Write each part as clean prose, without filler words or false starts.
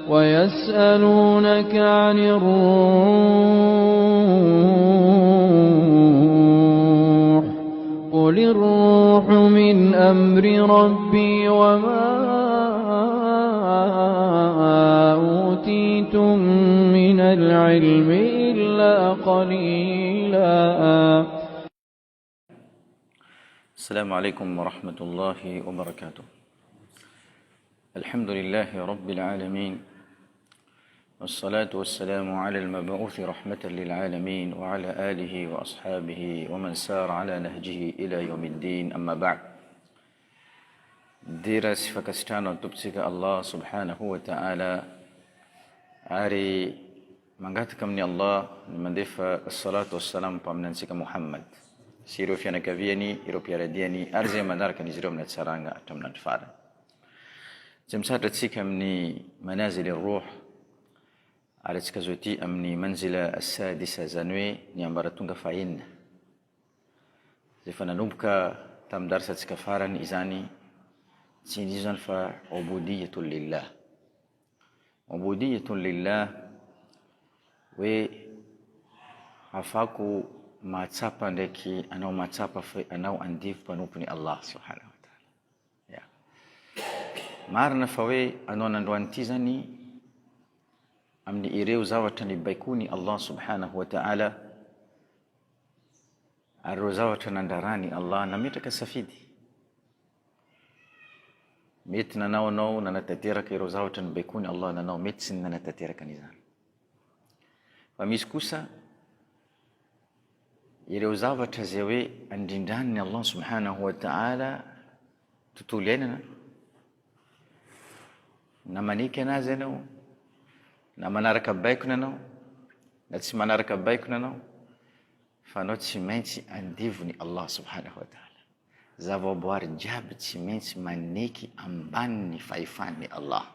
ويسألونك عن الروح قل الروح من أمر ربي وما أوتيتم من العلم إلا قليلا. السلام عليكم ورحمة الله وبركاته. الحمد لله رب العالمين، والصلاة والسلام على المبعوث رحمة للعالمين وعلى آله وأصحابه ومن سار على نهجه إلى يوم الدين. أما بعد. Dira sifa kasittano tupsika Allah subhanahu wa ta'ala ari mangatika amin'ny Allah ny mandefa salatu wassalam paminansika Muhammad sy ireo fianakaviany, ireo mpiaradiany ary zay manaraka an'izy ireo amin'ny hatsarana hatramin'ny andro farany. Tsy misatra antsika amin'ny manazil ar-ruh ary antsika zao ty amin'ny manzila as-sadisa, zany hoe ny ambaratonga fahaenina. Zay fa nanomboka tamin'ny darsa antsika farany izany tsy inona zany fa ubudiyatun lillah. Ubudiyatun lillah hoe afako mahatsapa ndraiky anao mahatsapa fa anao andivo mpanompony Allah subhanahu wa ta'ala. Marina fa hoe anao nandroany ty zany amin'ny ireo zavatra ny baikony Allah subhanahu wa ta'ala ary ireo zavatra nandrarany Allah nametraka safidy. Mety nanao anao nanatateraka ireo zavatra ny baikony Allah nanao, mety tsy nanatateraka an'izany. Fa misy kosa ireo zavatra zay hoe andrindrany ny Allah subhanahu wa ta'ala tontolo iainana, na maneky anazy anao, na manaraka baikony anao, na tsy manaraka baikony anao, fa anao tsy maintsy andivony Allah subhanahu wa ta'ala. Zavaboary jiaby tsy maintsy maneky ambany ny fahefany Allah.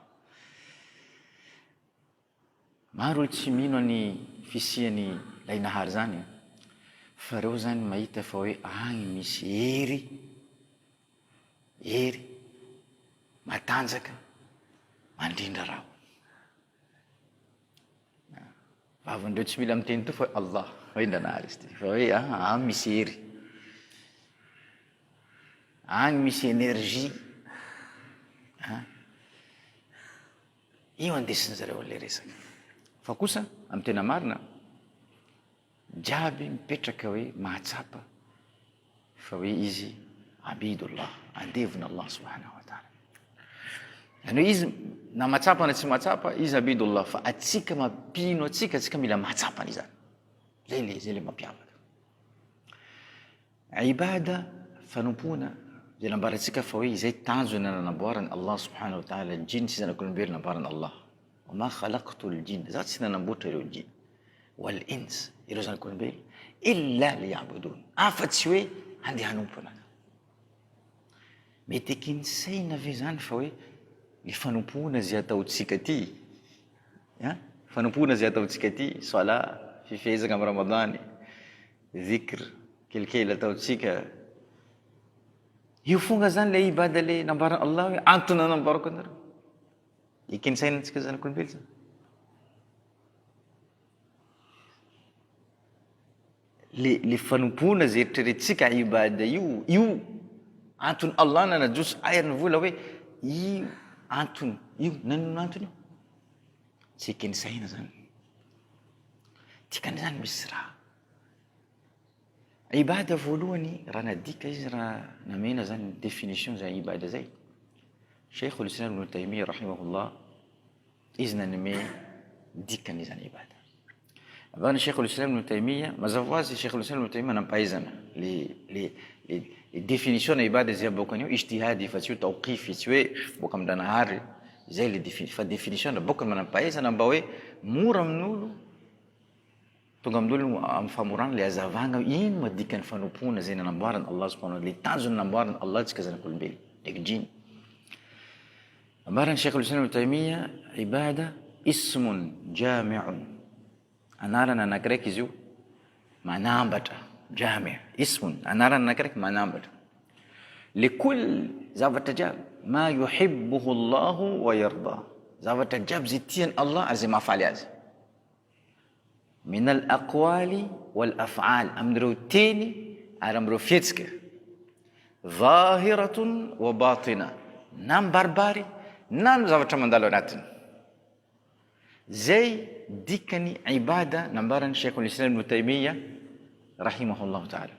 Maro olo tsy mino ny fisiany lainahary zany, fa reo zany mahita fa hoe agny misy hery matanjaka mandrindra raho. Vavandreo tsy mila miteny to fa Allah hoe ndanahary izy ty, fa hoe agny misy hery, agny misy énergie, io andesiny zareo le resaka. Fa kosa amin'ny tena marina jiaby mipetraka hoe mahatsapa fa hoe izy abidullah, andevony Allah subhanahu wa ta'ala. Zany hoe izy na mahatsapa na tsy mahatsapa izy abidullah, fa atsika mampino atsika mila mahatsapa an'izany. Zay le mampiavaka. Ibada fanompona zay nambarantsika fa hoe izay tanjona nanamboarany Allah subhanahu wa ta'ala jinn sy zanak'olombelona namboarany Allah. Wa ma khalaqtu al-jinn, za tsy nanamboatra ireo jinn wal ins, ireo zanak'olombelona illa liya'budun, afa-tsy hoe handeha hanompo anazy. Mety ekinsaina ve zany fa hoe ny fanompona zay ataotsika ty, fanompona zay ataotsika ty, sala, fifezaka amin'ny Ramadany, dhikr kelikely ataotsika, io fonga zany le ibada le nambarany Allah hoe antony nambarako anareo. Ekensaina antsika zanak'olombelona zany. Le fanompona zay eritreretintsika ibada io antony Allah nanajosy ayany vola hoe io antony, io nanino antony io. Tsy ekensaina zany. Tikany zany misy raha. Ibada voalohany raha nadika izy raha namena zany définition zay ibada zay. Sheikh al-Islam Ibn Taymiyyah rahimahullah izy nanome dikany zany ibada. Abana Sheikh al-Islam Ibn Taymiyyah mazava azy Sheikh al-Islam Ibn Taymiyyah nampahaizana le définition na ibada zay aboakany io ijtihadi fa tsy hoe tawqify, tsy hoe boka amin-dranahary, zay le fa définition boka manampahaizana mba hoe mora amin'olo tonga amin'olo amin'ny famorana le azavana ino madikany fanompona zay nanamboarany Allah subhanahu wa ta'ala, le tanjony namboarany Allah tsika zanak'olombelona ndraiky jinn. Ambarany Sheikh al-Islam Ibn Taymiyyah ibada ismun jami'un, anarana anakiraiky izy io manambatra, jami' ismun, anarana anakiraiky manambatra لكل zavatra jiaby ma yuhibbuhu Allahu wa yarda, zavatra jiaby zay tiany Allah ary zay mahafaly azy. Min al-aqwali wal-af'al, amin'ireo teny ary amin'ireo fihetsika. Zahiratun wa batina, na mibaribary na ny zavatra mandalo anatiny. Zay dikany ibada nambarany Sheikhul Islam Ibn Taymiyyah rahimahullahu ta'ala.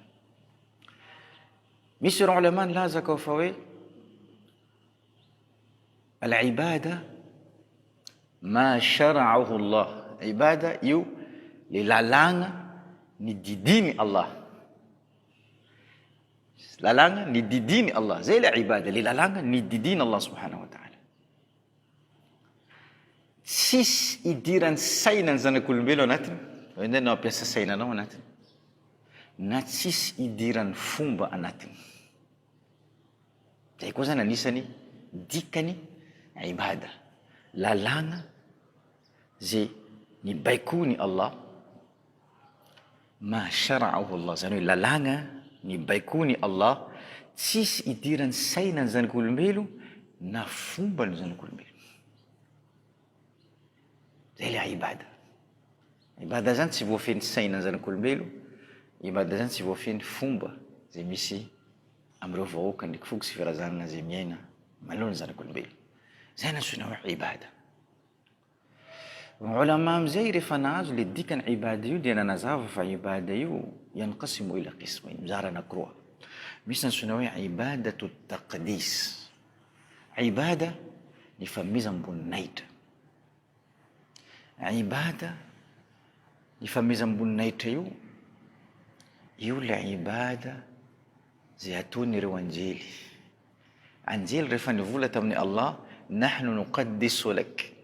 Misy ireo ulama nilazaka fa hoe al-ibada ma shara'ahu Allah. Ibada io le lalagna ny didiny Allah. Lalagna ny didiny Allah. Zay le ibada, le lalagna ny didiny Allah subhanahu wa ta'ala. Tsisy idiran'ny sainany zanak'olombelo anatiny, indray nao ampiasa sainanao anatiny, na tsisy idiran'ny fomba anatiny. Zay koa zany anisany dikany ibada, lalagna zay ny baikony Allah, ma shara'ahu Allah, zany hoe lalagna ny baikony Allah, tsisy idiran'ny sainany zanak'olombelo na fomba ny zanak'olombelo. Zay le ibada. Ibada zany tsy voafeny sainany zanak'olombelo, ibada zany tsy voafeny fomba zay misy amin'ireo vahoaka ndraiky foky sy firazanana zay miaina manoloana zanak'olombelo. Zay antsoina hoe ibada. Ulama amizay rehefa nahazo le dikany ibada io dia nanazava fa ibada io yanqasimu ila qismayn, mizara anankiroa. Misy antsoina hoe ibadatu taqdis, ibada ny famezam-boninahitra. Ibada ny famezam-boninahitra io le ibada zay ataon'ireo anjely. Anjely rehefa nivola tamin'ny Allah, nahnu nuqaddisu lak,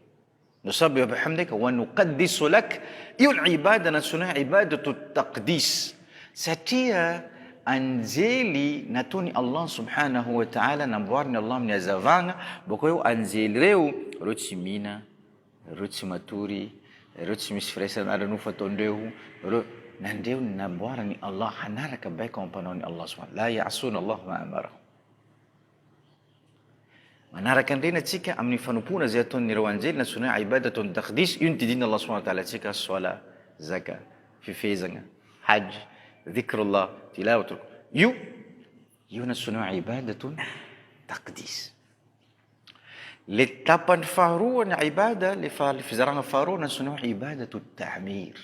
nusabbihu bihamdika wa nuqaddisu lak, io ibada natsoina ibadatu taqdis. Satria anjely nataony Allah subhanahu wa ta'ala, namboariny Allah amin'ny hazavagna, boko eo anjely reo tsy mina, reo tsy matory, reo tsy misy firaisana ara-nofo ataondreo, reo nandreo namboarany Allah hanaraka baika ampanaony Allah subhanahu la ya'suna Allah ma amarahu. Manaraka an'ireny atsika amin'ny fanompona zay ataon'ireo anjely natsoina ibadatu taqdis, io ny didina Allah subhanahu wa ta'ala atsika sola, zaka, fifezagna, hajj, dhikrullah, tilawatu. Io natsoina ibadatu taqdis. Le tapany faharoa ny ibada, le fizarana faharoa natsoina ibadatu ta'mir.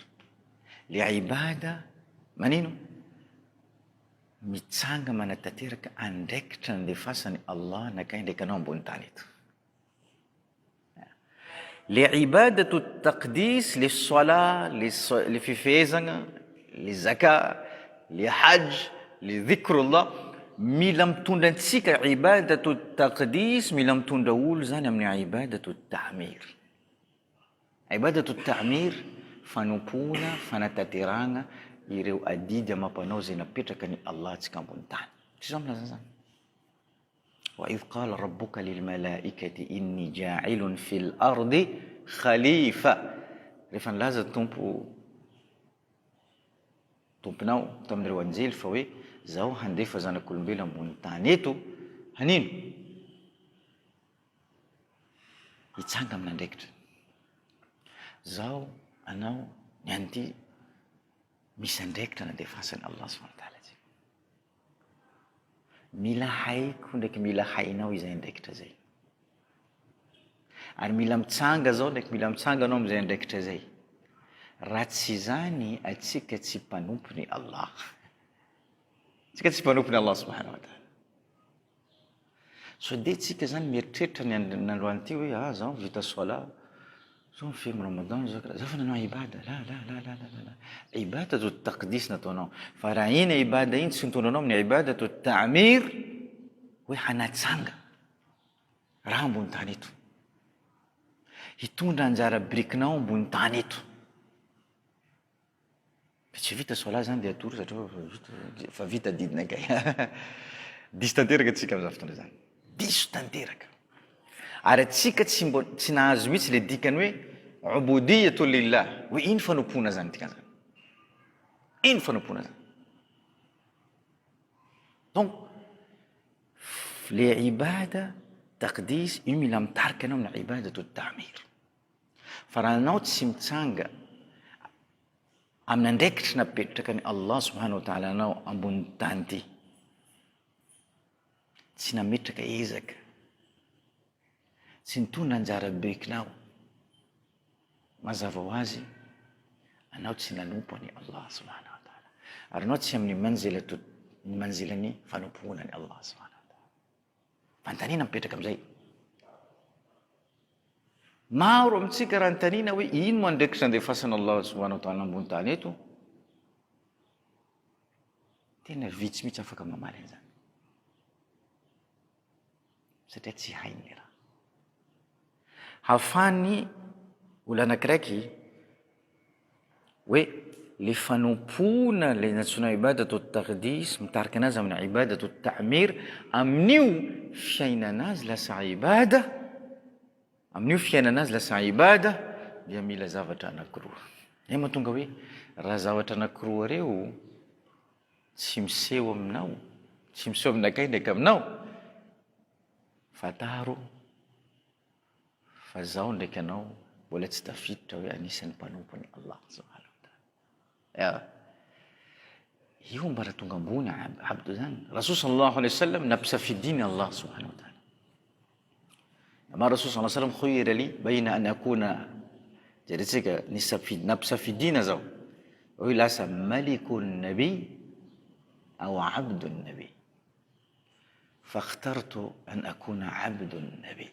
Le ibada manino mitsanga manatateraka andraikitra ny lefasany Allah nakay ndraiky anao ambony tany eto. Le ibadatu taqdis, le sola, le fifezagna, le zaka, le hajj, le dhikrullah, mila mitondra antsika ibadatu taqdis, mila mitondra olo zany amin'ny ibadatu ta'mir. Ibadatu ta'mir, fanompona, fanatateragna ireo adidy amam-panao zay napetraka ny Allah atsika ambony tany. Tsy zao milaza zany. Wa idh qala rabbuka lil malaikati inni ja'ilun fil ardi khalifa. Rehefa nilaza tomponao tamin'ireo anjely fa hoe zao handefa zanak'olombelo ambony tany eto, hanino? Hitsanga amin'andraikitra. Zao anao ny anty misy andraikitra nandefasany Allah subhanahu wa ta'ala. Mila haiko ndraiky mila hainao izay andraikitra zay. Ary mila mitsanga zao ndraiky mila mitsanga anao am'izay andraikitra zay. Raha tsy zany atsika tsy mpanompony Allah. Tsika tsy mpanompony Allah subhanahu wa ta'ala. So de tsika zany mieritreritra ny androany ty hoe zao vita sola, zao mifemo Ramadan, zao fa nanao ibada. La. Ibadatu taqdis nataonao. Fa raha iny ibada iny tsy mitondranao amin'ny ibadatu ta'mir, hoe hanatsanga raha ambony tany eto, hitondra anjara birikinao ambony tany eto. Tsy vita sola zany dia atory satria fa vita didina kay. Diso tanteraka atsika amin'izany fotoana zany. Diso tanteraka. Ary atsika tsy nahazo mihitsy le dikany hoe ubudiyatu lillah. Hoe iny fanompona zany dikany zany. Iny fanompona zany. Donc le ibada taqdis io mila mitarika anao amina ibadatu ta'mir. Fa raha anao tsy mitsanga amina andraikitra napetraka ny Allah subhanahu wa ta'ala anao ambony tany ty, tsy nametraka ezaka, tsy nitondra anjara bekinao, mazava ho azy anao tsy nanompo any Allah subhanahu wa ta'ala, ary anao tsy amin'ny manzilany fanompoana ny Allah subhanahu wa ta'ala. Fantanina mipetraka am'izay. Maro amintsika raha nytanina hoe ino mo andraikitra andefasan'ny Allah subhanahu wa ta'ala ambony tany eto, tena vitsy mihitsy afaka mamaly an'izany satria tsy hainy le raha. Hafany olo anakiraiky hoe le fanompona le natsona ibadatu taqdis mitarika anazy amin'ny ibadatu ta'mir, amin'io fiainana azy lasa ibada, amin'io fiainana azy lasa ibada, dia mila zavatra anankiroa. Zay mahatonga hoe raha zavatra anankiroa reo tsy miseho aminao, tsy miseho aminakay ndraiky aminao, fataro fa zaho ndraiky anao mbola tsy tafiditra hoe anisan'ny mpanompony Allah subhanahu wa ta'ala. Io mba raha tonga ambony abdo zany. Rasul sallallahu alaihi wasallam nampisafidiny Allah subhanahu wa ta'ala. Ama Rasul sallallahu alaihi wasallam khuyira li baina an akuna, jadi tsika nampisafidina zao hoe lasa malikun nabi au abdun nabi, fakhtartu an akuna abdun nabi.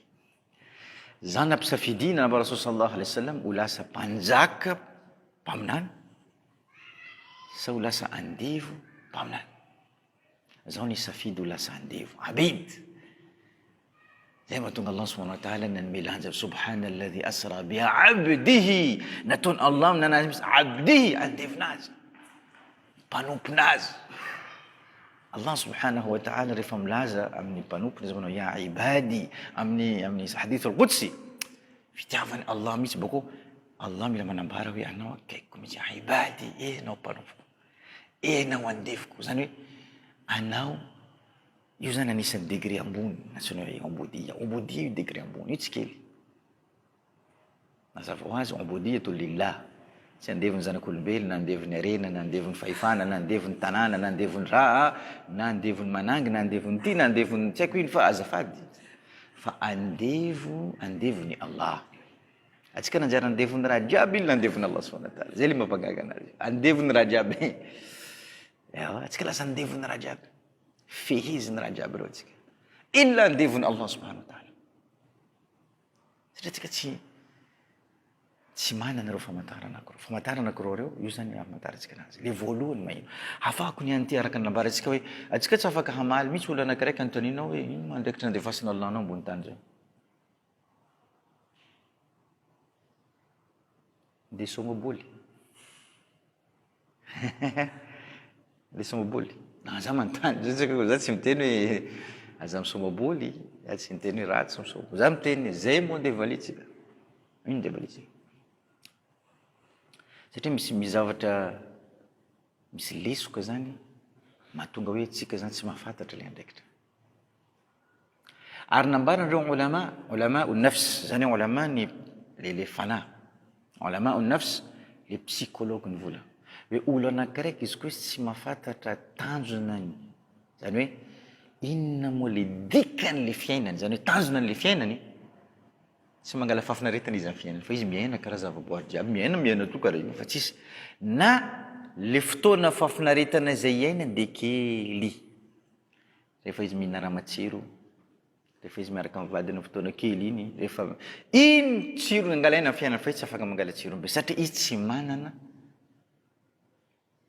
Zany nampisafidina na Rasul sallallahu alaihi wasallam ho lasa mpanjaka mpaminany sa ho lasa andevo mpaminany. Zaho nisafidy ho lasa andevo, abid. Zay mahatonga Allah subhanahu wa ta'ala nanome lanja subhanalladhi asra bi abdihi, nataony Allah minanazy misy abdihi, andevinazy, mpanompinazy. Allah subhanahu wa ta'ala rehefa milaza amin'ny mpanompiny izy manao ya ibadi amin'ny hadith al-Qudsi, fitiavany Allah mihitsy bako Allah mila manambara hoe anao akaikiko mihitsy, ya ibadi, enao mpanompiko, enao andeviko. Zany hoe anao, io zany anisan'ny degré ambony natsona hoe ubudia. Ubudia io degré ambony, io tsy kely. Mazava ho azy ubudiyatu lillah, tsy andeviny zanak'olombelona, na andeviny arena, na andeviny fahefana, na andeviny tanàna, na andeviny raha, na andeviny manangy, na andeviny ty, na andeviny tsy haiko ino, fa azafady fa andeviny Allah. Atsika nanjara andeviny raha jiaby ino, na andeviny Allah subhanahu wa ta'ala. Zay le mampagaga anazy, andeviny raha jiaby. Atsika lasa andeviny raha jiaby, feheziny raha jiaby reo atsika, ino la andeviny Allah subhanahu wa ta'ala. Satria atsika tsy manana reo famantarana anankiroa. Famantarana anankiroa reo, io zany hamantarantsika anazy. Le voalohany mahino, hafahako ny anty araka ny lambarantsika hoe atsika tsy afaka hamaly mihitsy olo anakiraiky anotaninao hoe ino mandraikitra andefasan'ny Allah anao ambony tany zao. Ndeha somaboly. Ndeha somaboly. Za manontany, za tsy miteny hoe aza misomaboly, za tsy miteny hoe ratsy misomaboly. Za miteny zay moa ndeha valitsika. Ino ndeha valitsika? Satria misy mizavatra, misy lesoka zany mahatonga hoe tsika zany tsy mahafantatra le andraikitra. Ary nambaran'ireo ulama un-nafs, zany ulama ny le fana, ulama un-nafs, le psychologue ny vola. Hoe olo anakiraiky izy koa tsy mahafantatra tanjonany, zany hoe inona moa le dikany le fiainany, zany hoe tanjonany le fiainany, tsy mangala fafinaretana izy amin'ny fiainany, fa izy miaina karaha zavaboary jiaby, miaina to karaha io, fa tsisy na le fotoana fafinaretana izay iainany de kely. Rehefa izy mihina raha matsiro, rehefa izy miaraka amin'ny vadiny fotoana kely iny, rehefa iny tsiro angalaina amin'ny fiainany, fa izy tsy afaka mangala tsiro be satria izy tsy manana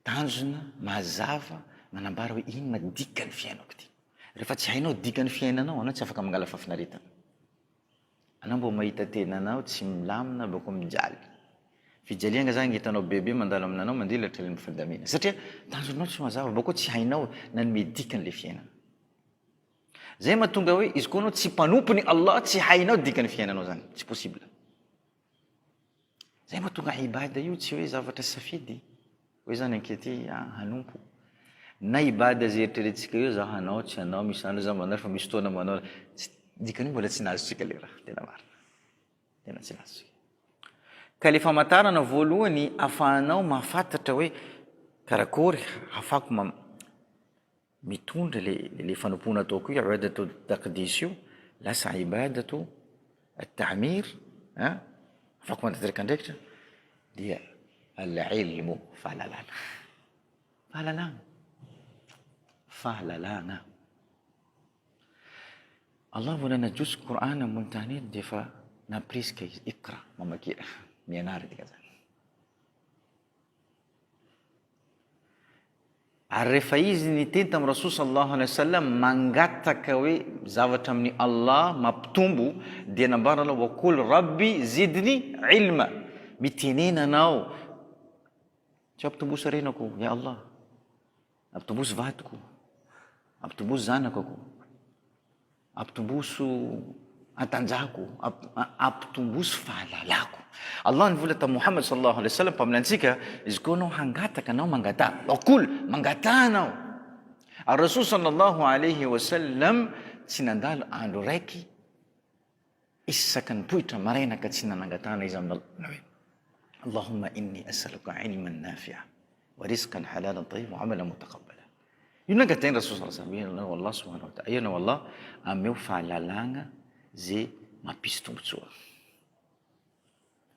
tanjona mazava manambara hoe inona dikany fiainako ty. Rehefa tsy hainao dikany fiainanao, anao tsy afaka mangala fafinaretana. Anao mbo mahita tenanao tsy milamina bako mijaly. Fijaliana zany hitanao bebe mandalo aminanao mandilatra le mifandamina. Satria tanjonao tsy mazava, bako tsy hainao nanome dikany le fiainana. Zay mahatonga hoe izy koa anao tsy mpanompony Allah, tsy hainao dikany fiainanao zany, tsy possible. Zay mahatonga ibada io tsy hoe zavatra safidy. Hoe zany ankety hanompo. Na ibada zay eritreretintsika io za hanao tsy hanao, misy andro za manao fa misy fotoana manao, dikany mbola tsy nazontsika le raha tena marina, tena tsy nazontsika. Ka le famantarana voalohany ahafahanao mahafantatra hoe karakory hafako mitondra le fanompona ataoko io ibadatu taqdis io lasa ibadatu at-ta'mir, afako mantanteraka ndraikitra dia al-ilmu, fahalalana. Allah vao nanajosy Qur'ana ambony tany eny dia fa nampirisika izy ikra, mamaky mianary dika zany. Ary rehefa izy niteny tamin'ny Rasul sallallahu alaihi wasallam mangataka hoe zavatra amin'ny Allah mampitombo, dia nambara Allah wa qul rabbi zidni ilma, mitenena anao tsy ampitomboso renako ya Allah, ampitomboso vadiko, ampitomboso zanakako, ampitomboso antanjako, ampitomboso fahalalako. Allah nivola ta Muhammad sallallahu alaihi wasallam mpaminantsika, izy koa anao hangataka anao mangata, wakul mangatanao. Ary Rasul sallallahu alaihi wasallam tsy nandalo andro raiky isaky ny poitra maraina ka tsy nanangatana izy amin'ny hoe Allahumma inni as'aluka ilman nafi'a wa rizqan halalan tayyiban wa amalan mutaqabbala. Io nangatany Rasul sallallahu alaihi wasallam, Allah subhanahu wa ta'ala, io Allah ameo fahalalagna zay mampisy tombotsoa.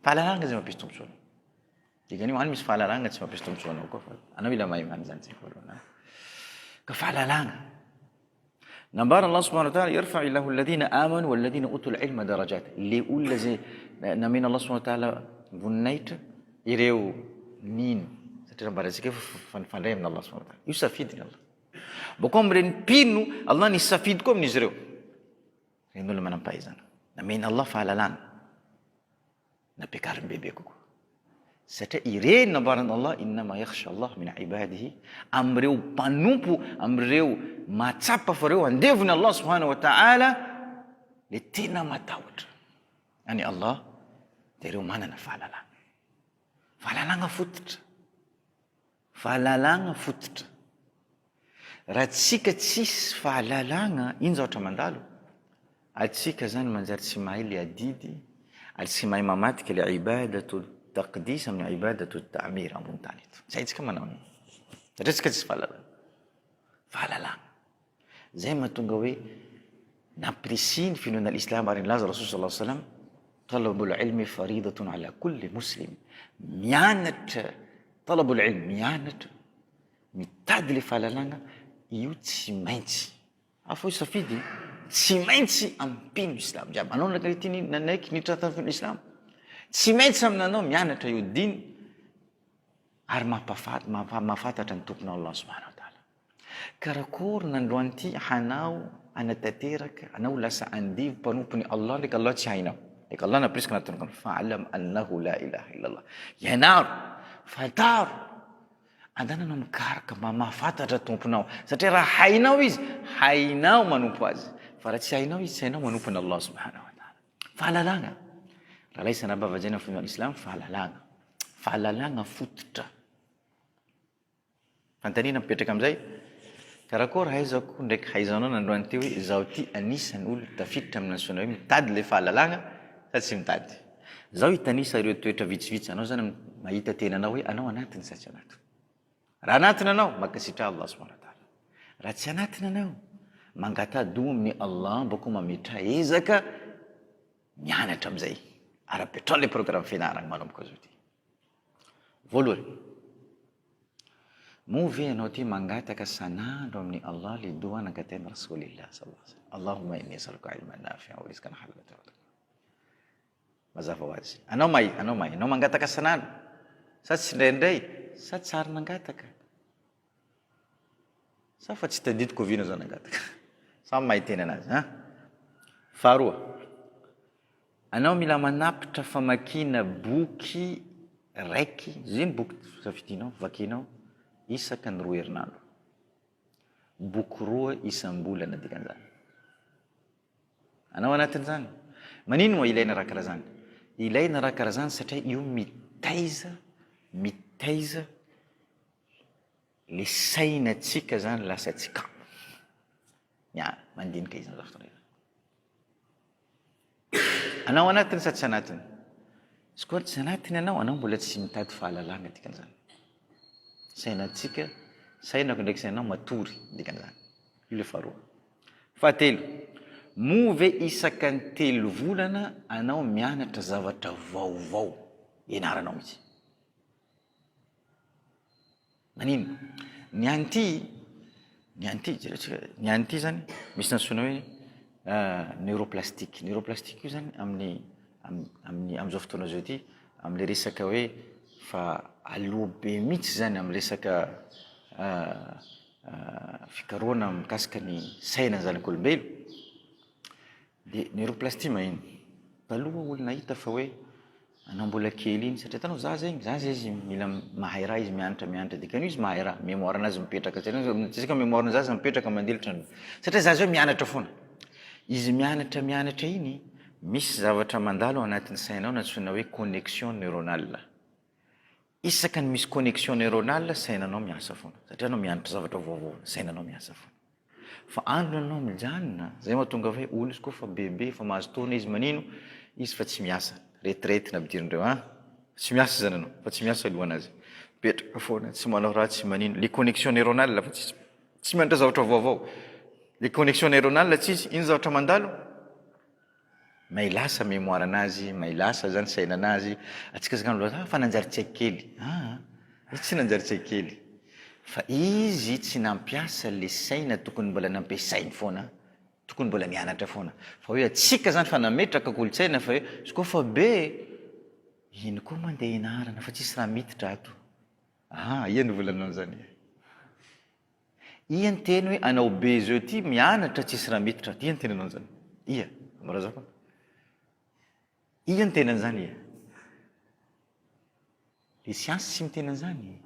Fahalalagna zay mampisy tombotsoa. Dikany ho any misy fahalalagna tsy mampisy tombotsoa anao koa fa anao mila mahay manjany zay voalohany. Ka fahalalagna. Nambara Allah subhanahu wa ta'ala yarfa illahu alladhina amanu walladhina utul ilma darajat. Le olona zay namena Allah subhanahu wa ta'ala voninahitra ireo nino satria mbarantsika fanifandray amin'ny Allah subhanahu wa ta'ala. Io safidiny Allah. Boko amin'ireny mpino Allah nisy safidy koa amin'izy ireo. Reny olona manam-pahaizana. Namena Allah fahalalana. Napiakariny bebe kokoa. Satria ireny nambaran Allah innama yakhsha Allah min ibadihi, amreo mpanompo, amreo matsapa fareo andevony Allah subhanahu wa ta'ala le tena matahotra. Ani Allah dia ireo manana fahalalana. Fahalalana fototra. Fahalalana fototra. Raha tsika tsisy fahalalana, ino zavatra mandalo? Atsika zany manjary tsy mahay le adidy, ary tsy mahay mamatika le ibadatu taqdis amin'ny ibadatu ta'mir ambony tany eto. Zay tsika manao an'io. Satria tsika tsisy fahalalana. Fahalalana. Zay mahatonga hoe nampirisiny finoana l'islam ary nilaza Rasul sallallahu alaihi wasallam talabul ilmi faridatun ala kulli muslim. Mianatra, talabul ilmi, mianatra, mitady le fahalalana, io tsy maintsy. Afo safidy, tsy maintsy ampino islam jiaby. Anao nanaiky nitratany islam. Tsy maintsy aminanao mianatra io diny ary mahafantatra ny tomponao Allah subhanahu wa ta'ala. Karakory nandroany ty hanao anatanteraka, anao lasa andivo mpanompony Allah ndraiky Allah tsy hainao. Ndraiky Allah napriska anatonao fa'alam annahu la ilaha illallah. Ianaro, fantaro, andananao mikaraka mahafantatra tomponao. Satria raha hainao izy, hainao manompo azy. Fa raha tsy hainao izy, tsy hainao manompony Allah subhanahu wa ta'ala. Fahalalagna. Raha laisa nabavajana finoana islam, fahalalagna. Fahalalagna fototra. Fantanina mipetraka amizay, karakory haizako ndraiky haizanao nandroany teo hoe zaho ty anisany olo tafiditra amin'ny nasoana hoe mitady le fahalalagna sa tsy mitady. Zaho hitanisa ireo toetra vitsivitsy, anao zany mahita tenanao hoe anao anatiny sa tsy anatiny. Raha anatiny anao, makasitra Allah subhanahu wa ta'ala. Raha tsy anatiny anao, mangatado amin'ny Allah mbako mametra ezaka mianatra amizay. Ara-petrao le programme fianarana manomboka azo ty. Voalohany, movy anao ty mangataka sanandro amin'ny Allah le doa nangatena Rasulillah sallallahu alaihi wasallam. Allahumma inni as'aluka ilman nafi'an wa rizqan halalan tayyiban. Mazava ho azy. Anao mangataka sanandro. Sa tsy indraindray, sa tsara nangataka. Sa fa tsy tadidiko vina zao nangataka. Samy mahay tena anazy, ha? Faharoa, anao mila manapitra famakina boky raiky, zany boky safidinao, vakinao, isaka ny 2 herinandro. Boky 2 isam-bolana dikan'izany. Anao anatin'izany. Manino moa ilaina raha karaha zany? Ilaina raha karaha zany satria io mitaiza le sainatsika zany lasa tsika. Mandinika izy zavatra. Anao anatiny sa tsy anatiny? Izy koa tsy anatiny anao mbola tsy mitady fahalalana dikan'izany. Sainantsika, sainako ndraiky sainao matory dikan'izany. Io le faharoa. Fahatelo, moa ve isaka ny 3 volana anao mianatra zavatra vaovao ianaranao mihitsy. Manino? Ny anty zany misy nantsona hoe neuroplastique. Neuroplastique io zany amin'izao fotoana zao ty am'le resaka hoe fa aloha be mihitsy zany am'le resaka fikarohana mikasika ny saina zanak'olombelo. De neuroplastie mahino. Taloha olona hita fa hoe anao mbola kely iny satria tanao zaza izy mila mahay raha izy mianatra dikany izy mahay raha mémoire anazy mipetraka tsika mémoire ny zaza mipetraka mandelatra satria zaza hoe mianatra foana. Izy mianatra iny misy zavatra mandalo anatin'ny sainao natsoina hoe connexion neuronale. Isaka ny misy connexion neuronale sainanao miasa foana satria anao mianatra zavatra vaovao sainanao miasa foana. Fa andro anao mijanona zay mahatonga hoe olo izy koa fa bebe fa mahazo taona izy manino izy fa tsy miasa retraite na bidirindreo tsy miasa zany anao fa tsy miasa alohanazy petraka foana tsy manao raha tsy manino les connexions neuronales fa tsy mianatra zavatra vaovao. Les connexions neuronales tsisy iny zavatra mandalo may lasa mémoire anazy may lasa zany saina anazy atsika zakany loatra fa nanjaritsaiko kely izy tsy nanjaritsaiko kely fa izy tsy nampiasa le saina tokony mbola nampiasainy foana tokony mbola mianatra foana fa hoe atsika zany fa nametraka kolotsaina fa hoe izy koa fa be iny koa mandeha inarana fa tsisy raha mititra ato iany volanao zany iany teny hoe anao be zao ty mianatra tsisy raha mititra ato iany tenanao zany morazako iany tenan'zany le siansy tsy mitena an'zany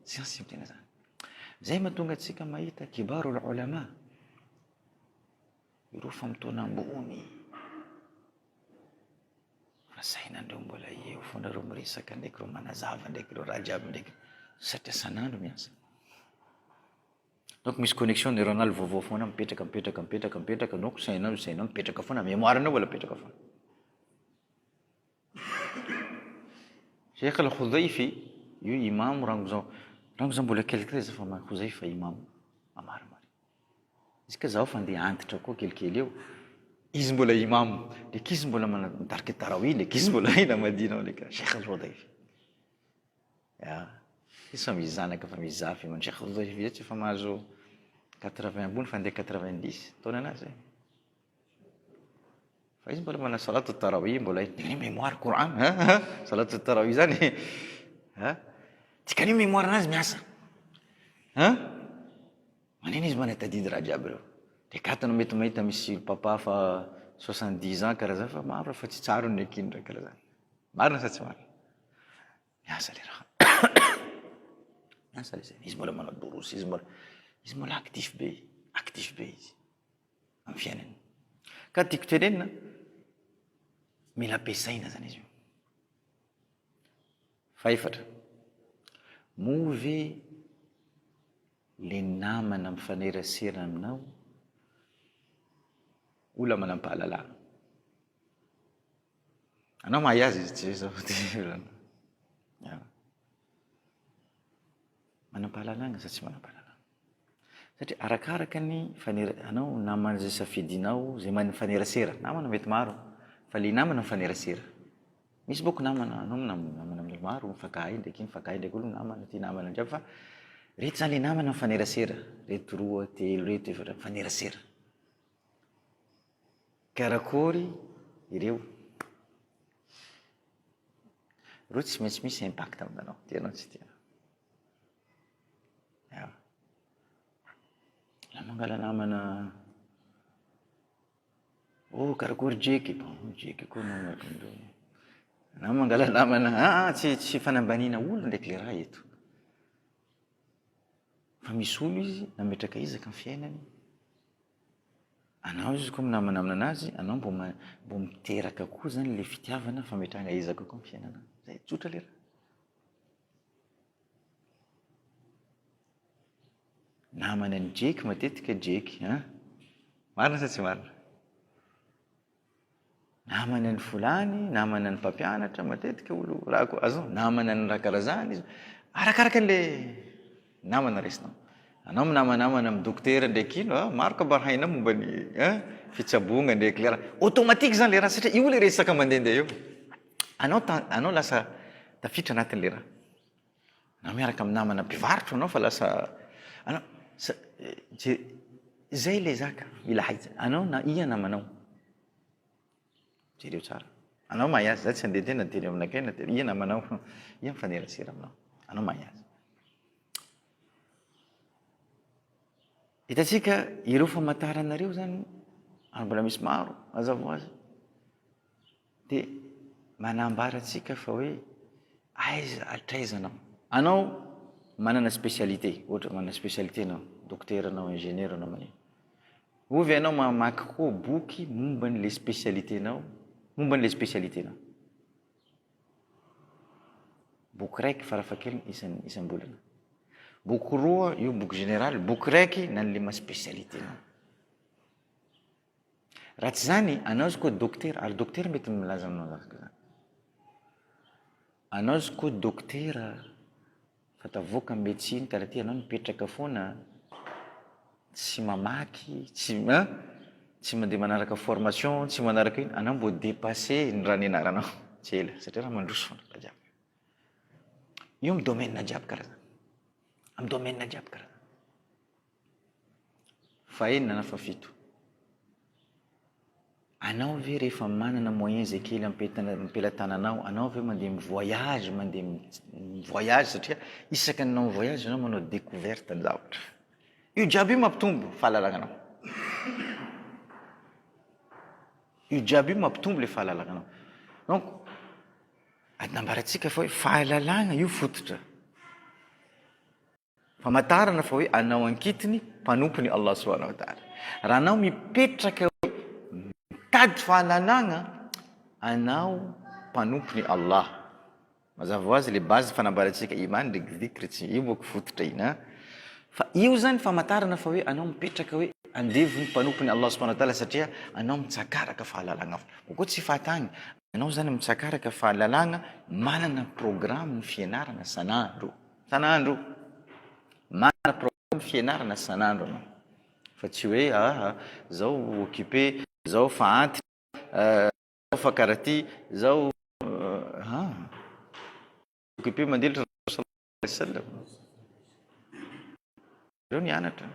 siansy tsy mitena zany zay mahatonga atsika mahita kibarul ulama ireo famotona ambony fa sainandreo mbola eo foana reo miresaka ndraiky reo manazava ndraiky reo raha jiaby ndraiky satria sanandro miasa. Donc misy connexion neuronale vaovao foana mipetraka donc sainao mipetraka foana mémoire anao mbola mipetraka foana. Sheikh al-Khudhaifi io imam rango zao mbola kelikely za fa Khudhaifa imam amarimary izy ka zaho fa andeha antitra koa kelikely eo izy mbola imam ndraiky izy mbola mitarika tarawih ndraiky izy mbola ina madina ndraiky Sheikh al-Khudhaifi izy fa misy zanaka fa misy zafy man Sheikh al-Khudhaifi tsy fa mahazo 80 ambony fa andeha 90 taona anazy fa izy mbola mana salatu tarawih mbola iny mémoire Coran salatu tarawih zany tikany mémoire anazy miasa manina izy manatadidy raha jiaby reo dekatana mety mahita misy papa fa 70 ans karaha zany fa maro fa tsy tsaro ny akiny ndraiky karaha zany marina sa tsy marina miasa le raha miasa le zany izy mbola manao dorosy izy mbola actif be izy amin'ny fiainany ka tiako tenenina mila ampiasaina zany izy io. Faefatra moa ve le namana mifanerasera aminao ola manampahalalana anao mahay azy izy tsy manampahalalana sa tsy manampahalalana satria arakaraka ny anao namana zay safidinao zay manifanerasera namana mety maro fa le namana mifanerasera misy boko namana anao namana amin'ny maro mifakahay ndraiky olo namana ty namana jiaby fa reto zany le namana mifanerasera reto roa telo reto efatra mifanerasera karakory ireo tsy maintsy misy impact aminanao tianao tsy tianao la mangala namana karakory jeky koa na mangala namana tsy fanambanina olo ndraiky le raha eto fa misy olo izy nametraka izaka amin'ny fiainany anao izy koa minamana aminanazy anao mbo miteraka koa zany le fitiavana fametrahana izaka koa amin'ny fiainana zay tsotra le raha namana ny jeky matetika jeky marina sa tsy marina namana ny fulany, namana ny mpampianatra matetika olo raha koa azo namana ny raha karazany izy arakaraka an'le namana resinao. Anao minamanamana amin'ny dokotera ndraiky ino maro kabarhaina momba ny fitsabonga ndraiky le raha automatique zany le raha satria io le resaka mandehandeha eo. Anao lasa tafitra anatin'le raha. Anao miaraka amin'ny namana mpivarotra anao fa lasa anao zay le zaka mila haitsa. Anao na ia namanao. Jereo tsara. Anao mahay azy, za tsy andeha tena tery aminakay na tery ia namanao. Ia mifanerasera aminao. Anao mahay azy. Hitatsika ireo famataranareo zany ary mbola misy maro azavo azy dia manambara atsika fa hoe aiza atraizanao. Anao manana spécialité, ohatra manana spécialité anao, docteur anao, ingénieur anao manino. Ovy anao mamaky koa boky momba n'le spécialité anao, momba n'le spécialité anao. Boky raiky farafahakeliny isam-bolana. Boky roa io boky général, boky raiky na n'le ma spécialité anao. Raha tsy zany anao izy koa docteur, ary docteur mety milaza aminao zaka zany. Anao izy koa docteur fa tavoaka médecine karaha ty anao mipetraka foana tsy mamaky, tsy mandeha manaraka formation, tsy manaraka ino, anao mbo dépassé ny raha nianaranao. Tsy ela, satria raha mandroso foana raha jiaby. Io amin'ny domaine jiaby karaha zany. Amin'ny domaine jiaby karaha zany. Fa enina na fa fito. Anao ve rehefa manana moyen zay kely ampelantananao, anao ve mandeha mivoyage, mandeha mivoyage satria isaka anao mivoyage anao manao découverte ny zavatra. Io jiaby io mampitombo fahalalananao. Io jiaby io mampitombo le fahalalananao. Donc nambarantsika fa hoe fahalalana io fototra. Famantarana fa hoe anao ankitiny mpanompony Allah subhanahu wa ta'ala. Raha anao mipetraka tady fahalalana anao mpanompony Allah. Mazava azy le base fanambarantsika iman ndraiky dhikr tsy io boko fototra ina. Fa io zany famantarana fa hoe anao mipetraka hoe andevony mpanompony Allah subhanahu wa ta'ala satria anao mitsakaraka fahalalana. Koa tsy fatany anao zany mitsakaraka fahalalana manana programme fianarana sanandro. Sanandro. Manana programme fianarana sanandro anao. Fa tsy hoe zao occupé zao fa antitra, zao fa karaty, zao occupé mandelitra sallallahu reo nianatra.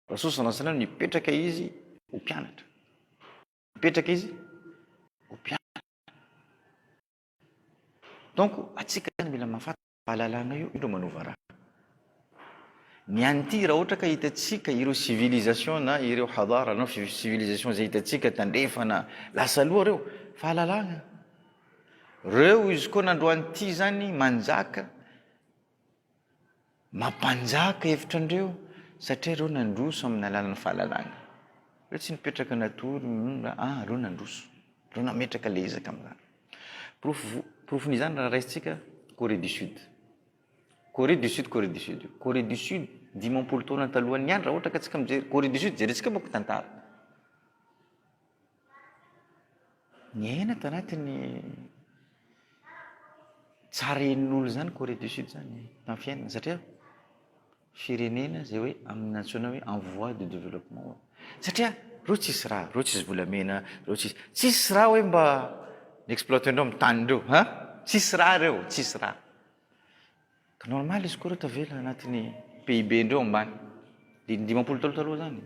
Rasul sallallahu alaihi wasallam nipetraka izy ho mpianatra. Nipetraka izy ho mpianatra. Donc atsika zany mila mahafantatra fahalalana io indro manova raha. Ny anty raha ohatra ka hitatsika ireo civilisation na ireo hadara na civilisation zay hitatsika tandrefana lasa aloha reo fahalalana. Reo izy koa nandroany ty zany manjaka mampanjaka hevitrandreo satria reo nandroso amin'ny alalan'ny fahalalana. Reo tsy nipetraka natory reo nandroso. Reo nametraka lezaka amin'izany. Profon'izany raha raisitsika Corée du Sud. Corée du Sud. Corée du Sud, dimampolo taona talohan'ny andro raha ohatra ka tsika mijery Corée du Sud jerentsika boko tantara. Niaina tanatin'ny tsara henon'olo zany Corée du Sud zany tamin'ny fiainana satria firenena zay hoe amin'ny antsoina hoe en voie de développement. Satria reo tsisy raha, reo tsisy volamena, reo tsisy raha hoe mba exploitendreo amin'ny tanindreo, tsisy raha reo, tsisy raha. Ka normal izy koa reo tavela anatin'ny PIB ndreo ambany. Dimampolo taona taloha zany.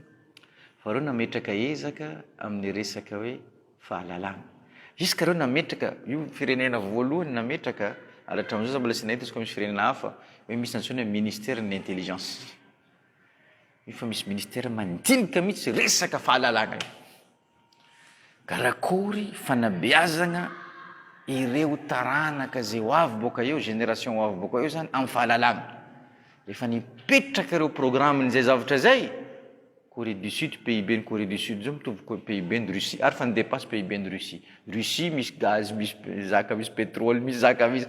Fa reo nametraka ezaka amin'ny resaka hoe fahalalana. Juska reo nametraka io firenena voalohany nametraka ary hatramin'izao za mbola tsy nahita izy koa misy firenena hafa hoe misy antsoina ministère de l'intelligence. Io fa misy ministère mandinika mihitsy resaka fahalalana io. Karakory fanabeazana ireo taranaka zay ho avy boka eo, génération ho avy boka eo zany amin'ny fahalalana. Rehefa nipetraka ireo programme-n'izay zavatra zay, Corée du Sud, PIB ny Corée du Sud zao mitovy PIB ny Russie, ary fa ny dépasse PIB ny Russie. Russie misy gaz, misy zaka, misy pétrole, misy zaka, misy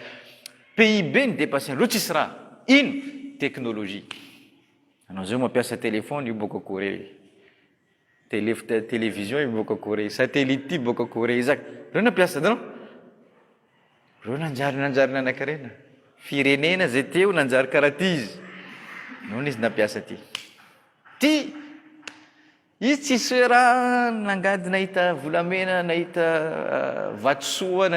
PIB ny dépasse reo tsisy raha. Ino? Teknôlôjia. Anao zao mampiasa téléphone io boka Corée. télévision miboaka Corée, satellite ty boaka Corée zaka. Reo nampiasa hitanao? Reo nanjary nanakarenina. Firenena zay teo nanjary karaha ty izy. Nohony izy nampiasa ty. Ty izy tsisy hoe raha nangady nahita volamena, nahita vatosoa,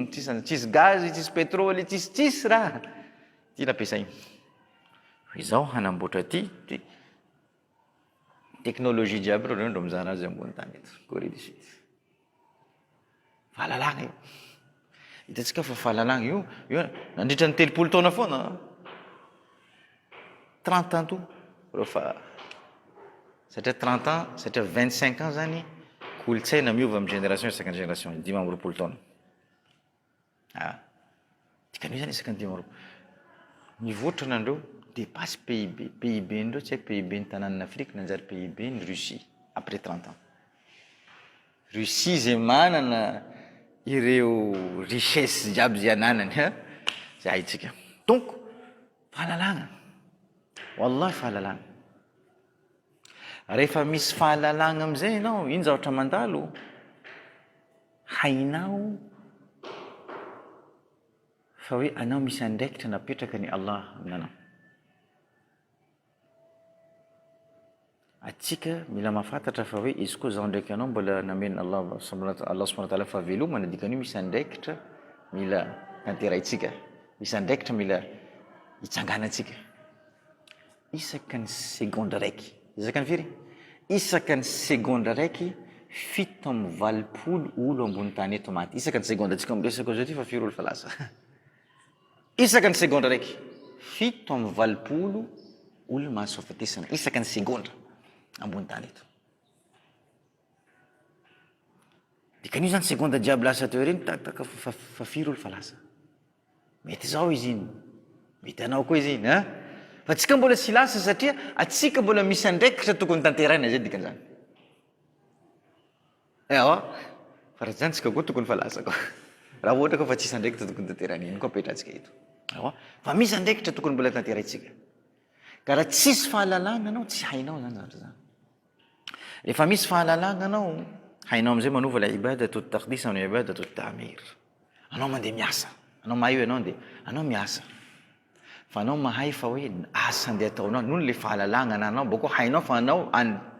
tsisy gaz, tsisy pétrole, tsisy raha. Ty nampiasa iny. Izaho hanamboatra ty teknôlôjia jiaby reo ndo mizaha azy ambony tany eto, Corée du Sud. Fahalalagna io. Hitantsika fa fahalalagna io nandritra ny 30 taona foana. 30 ans to reo fa satria 30 ans, satria 25 ans zany kolotsaina miova amin'ny génération isaka ny génération 5 taona. Dikany io zany isaka ny 5. Mivoatra nandreo dépasse PIB. PIB ndreo tsy hay PIB ny tanàn'ny Afrique nanjary PIB ny Russie après 30 ans. Russie zay manana ireo richesse jiaby zay ananany zay haitsika. Donc fahalalagna. Wallahi fahalalagna. Rehefa misy fahalalagna amizay ianao, iny zavatra mandalo, hainao fa hoe anao misy andraikitra napetraka ny Allah aminanao. Atsika mila mahafantatra fa hoe izy koa zao ndraiky anao mbola namena Allah subhanahu wa ta'ala fahavelomana, dikany misy andraikitra mila tanterahintsika, misy andraikitra mila hitsanganantsika. Isaka ny segonda raiky, isaka ny firy? Isaka ny segonda raiky 720 olo ambony tany eto maty. Isaka ny segonda, atsika miresaka zao ty fa firy olo fa lasa. Isaka ny segonda raiky 720 olo mahazo fahafatesana, isaka ny segonda ambony tany eto. Dikan'io zany segonda jiaby lasa teo reny takataka fa firy olo fa lasa. Mety zao izy iny, mety anao koa izy iny ha. Fa tsika mbola tsy lasa satria atsika mbola misy andraikitra tokony tanterana zay dikan'izany. Fa raha zany tsika koa tokony fa lasa koa. Raha ohatra koa fa tsisy andraikitra tokony tanterana iny koa apetrahantsika eto. Fa misy andraikitra tokony mbola tanterahintsika. Ka raha tsisy fahalalagna anao tsy hainao zany zavatra zany. Rehefa misy fahalalagna anao, hainao amizay manova la ibadatu taqdis amin'ny ibadatu ta'mir. Anao mandeha miasa, anao mahay hoe anao miasa. Fa anao mahay fa hoe asa andeha ataonao noho le fahalalagna ananao, boko hainao fa anao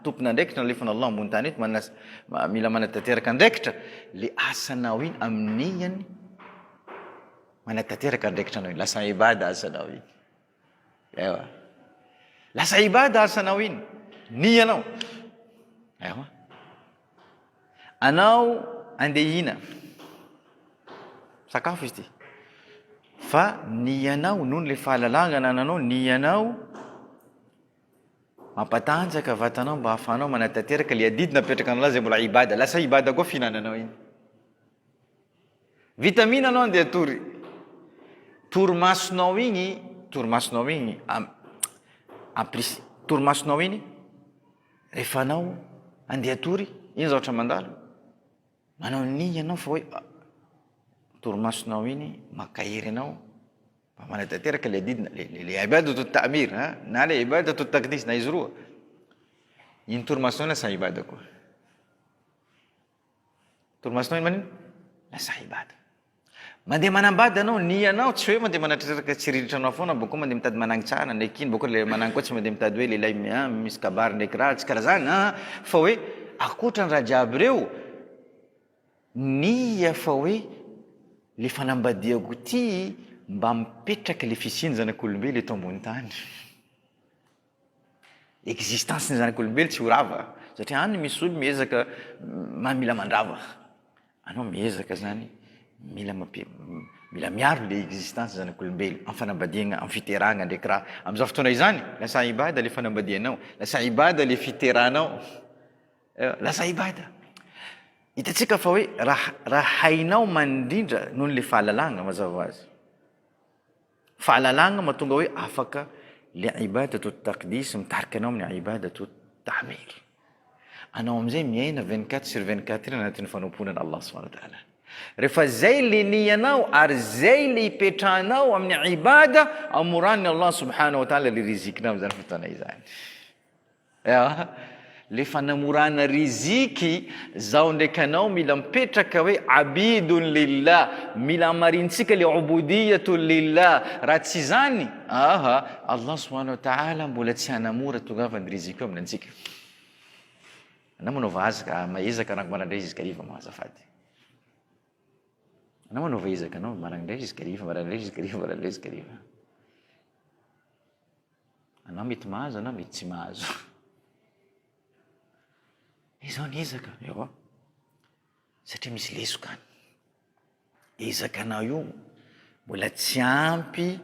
tompona andraikitra nalefan'ny Allah ambony tany eto, mila manatanteraka andraikitra le asanao iny amin'ny niany manatanteraka andraikitra anao iny, lasa ibada asanao iny. Ewa. Lasa ibada asanao iny, nianao. Ewa. Anao andeha hina. Sakafo izy ty. Fa nianao noho le fahalalagna ananao, nianao mampatanjaka vatanao mba hafanao manatanteraka le adidina apetraka amin'Allah zay mbola ibada. Lasa ibada koa fihinananao iny. Vitamine anao andeha tory. Torimasonao igny torimasonao iny rehefa anao andeha tory, iny zavatra mandalo. Manao ny anao fa hoe torimasonao iny makahery anao mba manatanteraka le adidina le ibadatu ta'mir na le ibadatu taqdis na izy roa. Iny torimasonao lasa ibada koa. Torimasonao iny manino? Lasa ibada. Mandeha manambady anao, nianao tsy hoe mandeha manatanteraka tsiriritra anao foana, boko mandeha mitady manangy tsara ndraiky iny, boko le manangy koa tsy mandeha mitady hoe lehilahy misy kabary ndraiky raha, tsy karaha zany fa hoe akoatra ny raha jiaby reo, nia fa hoe le fanambadiako ty mba mipetraka le fisiany zanak'olombelo eto ambony tany. Existence ny zanak'olombelo tsy ho rava, satria any misy olo miezaka mila mandrava. Anao miezaka zany mila miaro le existence zanak'olombelo amin'ny fanambadiana, amin'ny fiterahana ndraiky raha. Am'izao fotoana izany, lasa ibada le fanambadianao, lasa ibada le fiterahanao. Lasa ibada. Hitatsika fa hoe raha hainao mandrindra noho le fahalalagna mazava ho azy. Fahalalagna mahatonga hoe afaka le ibadatu taqdis mitarika anao amin'ny ibadatu ta'mir. Anao amizay miaina 24/24 anatin'ny fanomponana Allah subhanahu wa ta'ala. Rehefa zay le nianao ary zay le ipetrahanao amin'ny ibada, amoran'ny Allah subhanahu wa ta'ala le rizikinao am'zany fotoana izany. le fanamorana riziky zao ndraiky anao mila mipetraka hoe abidun lillah, mila amarintsika le ubudiyatu lillah. Raha tsy zany, Allah subhanahu wa ta'ala mbola tsy hanamora tongavany riziky io aminantsika. Anao manova azaka maezaka rango marandray ziskariva mahazafady. Anao manova ezaka anao marandray ziskariva, marandray ziskariva, marandray ziskariva. Anao mety mahazo, anao mety tsy mahazo. Izao ny ezaka, eo satria misy lesokany. Ezaka anao io mbola tsy ampy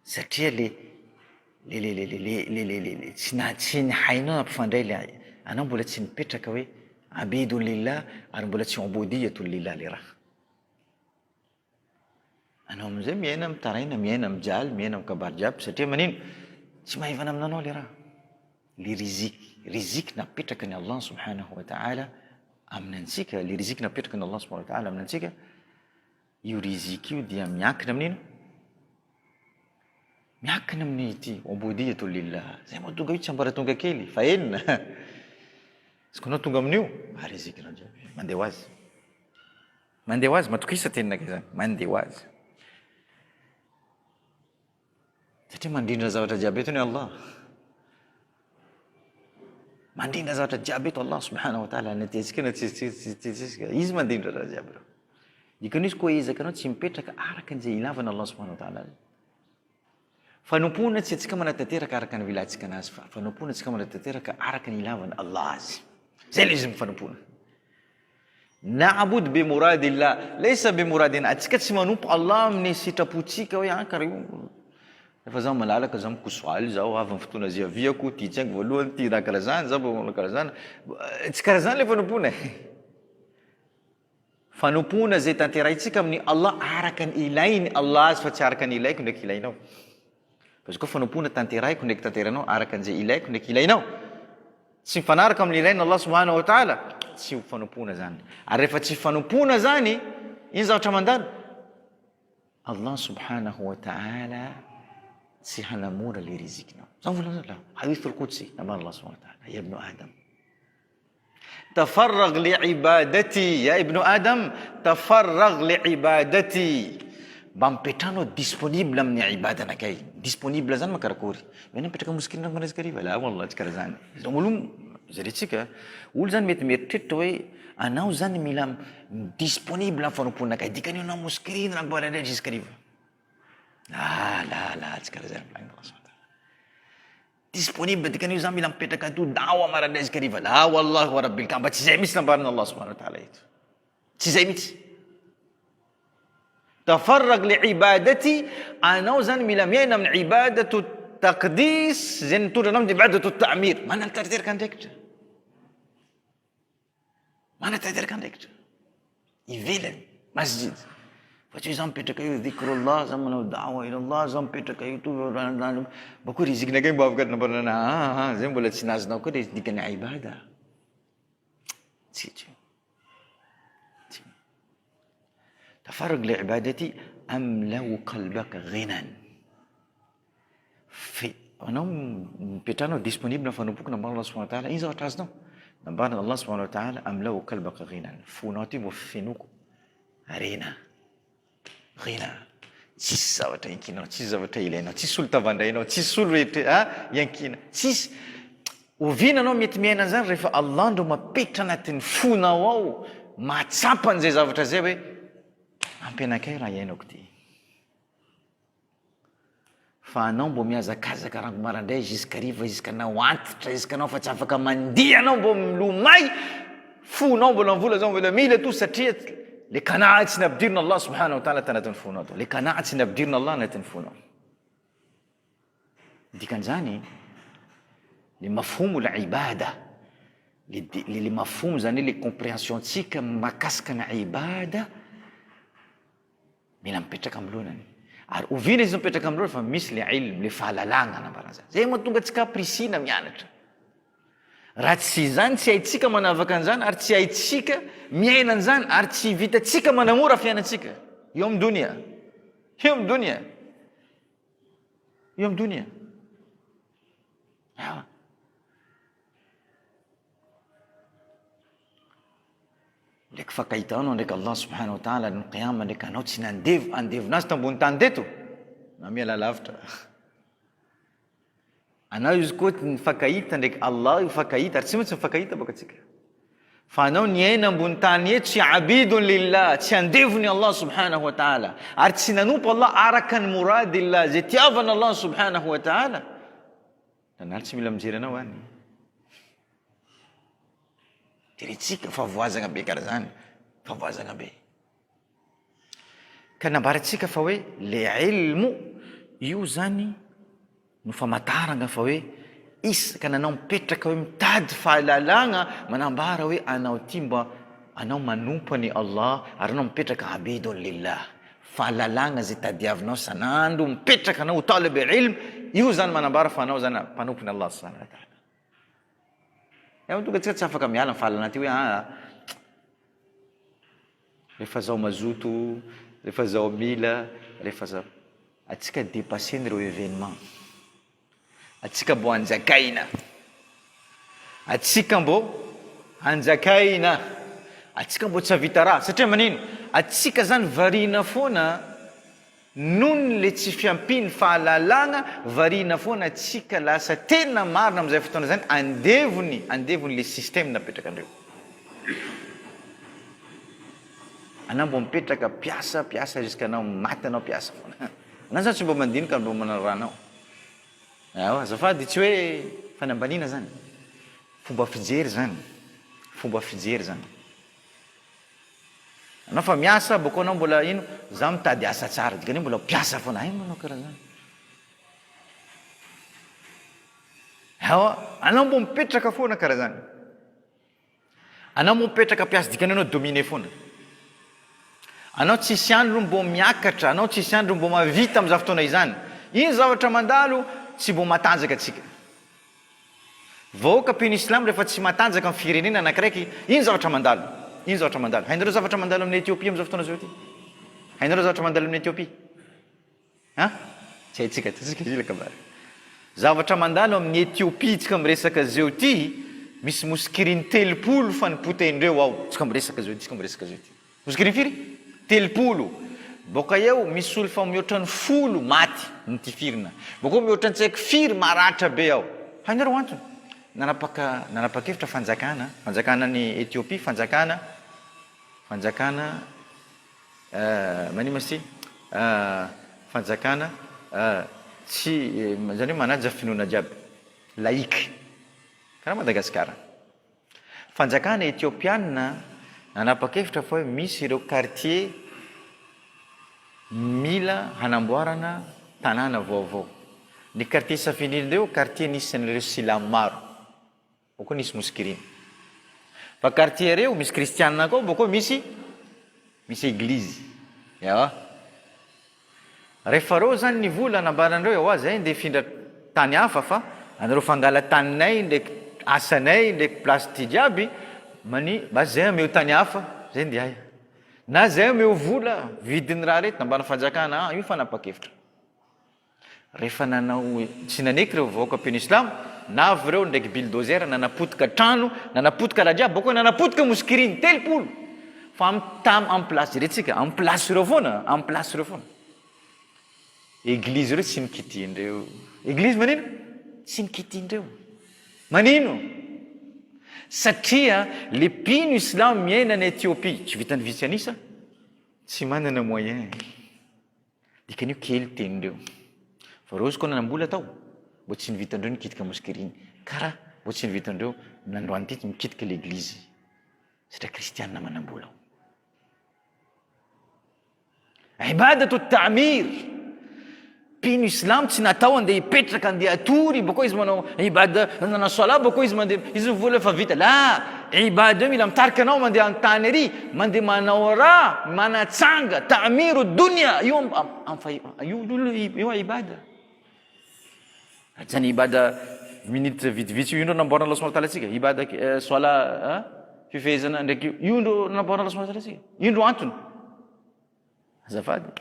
satria le tsy ny hainao nampifandray le anao mbola tsy nipetraka hoe abidun lillah ary mbola tsy ubudiyatu lillah le raha. Anao amin'izay miaina mitaraina, miaina mijaly, miaina mikabarojiaby satria manino tsy mahavana aminanao le raha. Le riziky napetraka ny Allah subhanahu wa ta'ala aminantsika, le riziky napetraka ny Allah subhanahu wa ta'ala aminantsika, io riziky io dia miankina amin'ino? Miankina amin'ny ity ubudiyatu lillah. Zay moa tonga io tsy ambaratonga kely fa enina. Izy anao tonga amin'io, rizikinao jiaby mandeha ho azy. Mandeha ho azy, matokisa tenina zany, mandeha ho azy. Satria mandrindra zavatra jiaby eto ny Allah. Mandrindra zavatra jiaby eto Allah subhanahu wa ta'ala na tiantsika na tsisika. Izy mandrindra raha jiaby reo. Dikan'izy koa ezakanao tsy mipetraka araka an'izay ilavana Allah subhanahu wa ta'ala. Fanompoana tsy antsika manatanteraka araka ny vilantsika anazy fa fanompoana antsika manatanteraka araka ny ilavana Allah azy. Zay le izy mifanompoana. Na'bud bi muradillah laysa bi muradina. Atsika tsy manompo Allah amin'ny sitrapontsika hoe kareo. Rehefa zaho malalaka, zaho mikosoaly, zaho avy amin'ny fotoana zay aviako, ty tsaingy voalohany, ty raha karaha zany, zaho mbola karaha zany. Tsy karaha zany le fanompoana. Fanompoana zay tanterahintsika amin'ny Allah araka ny ilainy Allah azy fa tsy araka ny ilaiko ndraiky ilainao. Fa izy koa fanompoana tanterahiko ndraiky tanteranao araka an'izay ilaiko ndraiky ilainao. Tsy mifanaraka amin'ny ilainy Allah subhanahu wa ta'ala, tsy fanompoana zany. Ary rehefa tsy fanompoana zany, ino zavatra mandalo? Allah subhanahu wa ta'ala tsy hanamora le rizikinao. Zao volana hadith al-Qudsi naman Allah subhanahu wa ta'ala, ya ibn Adam tafarrag li ibadati, ya ibn Adam tafarrag li ibadati. Mba mipetranao disponible amin'ny ibada anakay. Disponible zany makarakory? Mena mipetraka moskina ndrano marazikariva la wallah tsy karaha zany. Zao olo zaretsika olo zany mety mieritreritra hoe anao zany mila disponible amin'ny fanompoana anakay. Dikan'io anao moskina ndrano marandray ziskariva. La tsy karaha zany Allah subhanahu wa ta'ala. Disponible dikan'io zany mila mipetraka ato dao marandray ziskariva. La wallah wa rabbil kaaba tsy zay mitsy nambarana Allah subhanahu wa ta'ala eto. Tsy zay mitsy. Tafarrag li ibadati, anao zany mila miaina amin'ny ibadatu taqdis, zay nitondra anao amin'ny ibadatu ta'mir. Manantanteraka andraikitra. Manantanteraka andraikitra. Ivelany masjid. Fa tsy zaho mipetraka io dhikrullah, zaho manao da'wa ila Allah, zaho mipetraka io to bakô rizikina kay mba afaka nambarana zay mbola tsy nazonao koa le dikany ibada. Tsy. تفرغ لعبادتي أملأ قلبك غنى. في أنا بيتانو ديسپونيبل فنوبوك نبار الله سبحانه وتعالى إذا أتعزنا نبار الله سبحانه وتعالى أملأ قلبك غنى. فوناتي مفينوك غنى. Tsisy zavatra yankinao, tsisy zavatra ilainao, tsisy olo tavandrainao, tsisy olo yankina, tsisy ovinanao mety miaina zany rehefa Allah ndo mapetra anatin'ny fonao ao, matsapa an'izay zavatra zay hoe ampianakay raha iainako ty. Fa anao mbo miazakazaka rango marandray ziskariva, ziskanao antitra, ziskanao fa tsy afaka mandia anao mbo milomay, fonao mbola mivola zao mbola mila to satria le kanaa tsy napidirina Allah subhanahu wa ta'ala tanatin'ny fonao to. Le kanaa tsy napidirina Allah anatin'ny fonao. Dikan'izany le mafhumu al-ibada, le mafhumu zany le compréhension tsika makasika na ibada mila mipetraka amin'lohany. Ary ovina izy mipetraka amin'lohany fa misy le ilm, le fahalalana nambarana zany. Zay mahatonga tsika prisina mianatra. Raha tsy zany tsy haitsika manavaka an'izany ary tsy haitsika miaina an'izany ary tsy vitatsika manamora fiainantsika. Eo amin'ny dunia. Eo amin'ny dunia. Eo amin'ny dunia. ndraiky fakahitaanao ndraiky Allah subhanahu wa ta'ala ny qiyama ndraiky anao tsy andevonazy tambony tany teto na miala lavitra anao izy koa ny fakahita ndraiky Allah io fakahita ary tsy maintsy mifakahita baka atsika fa anao ny aina ambony tany eto tsy abidun lillah tsy andevony Allah subhanahu wa ta'ala ary tsy nanompo Allah araka ny muradillah zay tiavana Allah subhanahu wa ta'ala nanalo tsy mila mijery anao any diretsika fa voazagna be karaha zany fa voazagna be ka nambarantsika fa hoe le ilmu io zany no famatarana fa hoe isaka nanao mipetraka hoe mitady fahalalagna manambara hoe anao ty mba anao manompo any Allah ary anao mipetraka abidun lillah fahalalagna zay tadiavinao sanandro mipetraka anao talib ilm io zany manambara fa anao zany mpanompony Allah subhanahu wa ta'ala tonga tsika tsy afaka miala fahalalana ty hoe rehefa zao mazoto rehefa zao mila rehefa zao atsika dépassé ny reo événement atsika mbo anjakaina atsika mbo anjakaina atsika mbo tsy avita raha satria manino atsika zany varina foana nohony le tsy fiampiny fahalalagna varina foana atsika lasa tena marina am'izay fotoana zany andevony le système napetraka andreo anao mbo mipetraka piasa jusqu'à anao maty anao piasa foana anao zany tsy mbo mandinika mbo manao ranao azafady tsy hoe fanambanina zany fomba fijery zany anao fa miasa boko anao mbola ino za mitady asa tsara dikany mbola piasa foana ay manao karaha zany anao mbo mipetraka foana karaha zany anao mbo mipetraka piasa dikany anao domine foana anao tsisy andro mbo miakatra anao tsisy andro mbo mavita am'za fotoana izany iny zavatra mandalo tsy mbo matanjaka atsika vahoaka pino islam rehefa tsy matanjaka amin'ny firenena anakiraiky iny zavatra mandalo hainareo zavatra mandalo amin'ny Etiopia am'za fotoana zao ty hainareo zavatra mandalo amin'ny Etiopia tsy haitsika ilaka bary zavatra mandalo amin'ny Etiopia tsika miresaka zao ty misy moskiriny 3 fa nipotendreo ao tsika miresaka zao ty moskiriny firy 3 boka eo misy olo fa mihoatra ny 10 maty nitifirina boka mihoatra ny tsaiky firy maratra be ao hainareo antony nanapakevitra fanjakana ny Etiopia fanjakana manimo asy fanjakana tsy zany hoe manaja finoana jiaby laïque karaha Madagasikara fanjakana etiopiana nanapakevitra fa hoe misy ireo quartier mila hanamboarana tanàna vaovao ny quartier safinirindreo quartier nisy an'ireo silamo maro boko nisy moskiriny fa quartier reo misy kristianina koa boko misy église rehefa reo zany ny vola nambarandreo zay nde findra tany hafa fa anareo fangala taninay ndraiky asanay ndraiky place ty jiaby basy zay ameo tany hafa zay ndehay na zay ameo vola vidiny raha rety nambana fanjakana io fanapakevitra rehefa nanao tsy naneky reo vahoaka peno islam navy reo ndraiky bulldozer nanapotika trano nanapotika raha jiaby boko nanapotika moskiriny 3 fa en place retsika en place reo foana église reo tsy nikitindreo église manino tsy nikitindreo manino satria le pino islam miaina ny Etiopia tsy vitany vitsy anisa tsy manana moyen dikan'io kely tenindreo fa reo izy koa nanambola tao mbo tsy nivitandreo nikitika moskiriny karaha mbo tsy nivitandreo nandroany ty mikitika l'église satria kristianina manambola ibadatu ta'mir pino islam tsy natao andeha hipetraka andeha atory boko izy manao ibada nana sola boko izy mandeha izy vola fa vita la ibada io mila mitarika anao mandeha antany ary mandeha manao raha manatsanga ta'miru dunia io ibada zany ibada minute vitivitsy io ndro namboarana Allah subhanahu wa ta'ala tsika ibada sola fifezana ndraiky io ndro namboarana Allah subhanahu wa ta'ala tsika io ndro antony azafady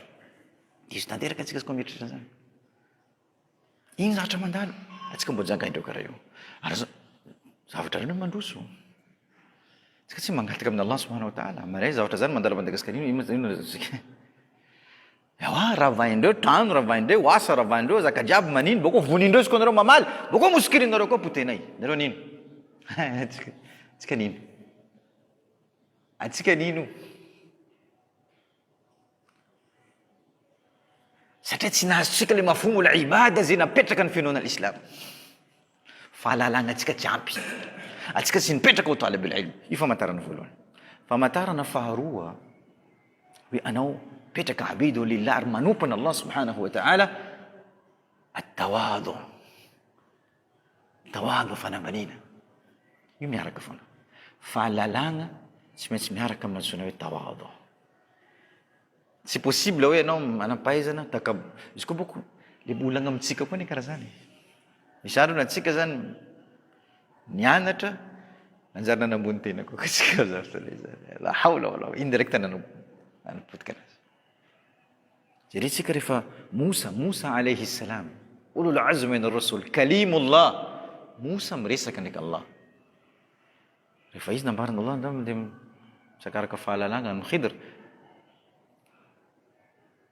izy tanteraka atsika ko mieritritra zany iny zavatra mandalo atsika mbo jagaindreo karaha io ary zavatra reno mandroso Tsika tsy mangataka amin'ny Allah subhanahu wa ta'ala. Maray zavatra zany mandala Madagasikara ino ravaindreo trano, ravaindreo asa, ravaindreo zaka jiaby manino, boko vonindreo izy koa nareo mamaly, boko moskirinareo koa potenay. Nareo nino? Tsika nino? Atsika nino? Satria tsy nahazotsika le mafumu la ibada zay napetraka ny finoana l'islam. Fahalalana atsika tsy ampy. Atsika tsy nipetraka ho talibul ilm. Io famantarana voalohany. Famantarana faharoa hoe anao petraka abidu lillah ary manompana Allah subhanahu wa ta'ala at-tawadu. Tawadu fanambanina. Io miaraka foana. Fahalalana tsy maintsy miaraka amin'ny antsoina hoe tawadu. Tsy possible hoe anao manam-pahaizana izy koa boko le olana amintsika koa ny karaha zany. Misy andro natsika zany nianatra anjary nanambony tena koa tsika zavatra le zany. La hawla wala indirect nanapotika anazy. Jeretsika rehefa Musa alayhi salam, ulul azmi min ar-rusul, kalimullah, Musa miresaka ndraiky Allah. Rehefa izy nambarana Allah dia sakaraka fahalalana ny Khidr.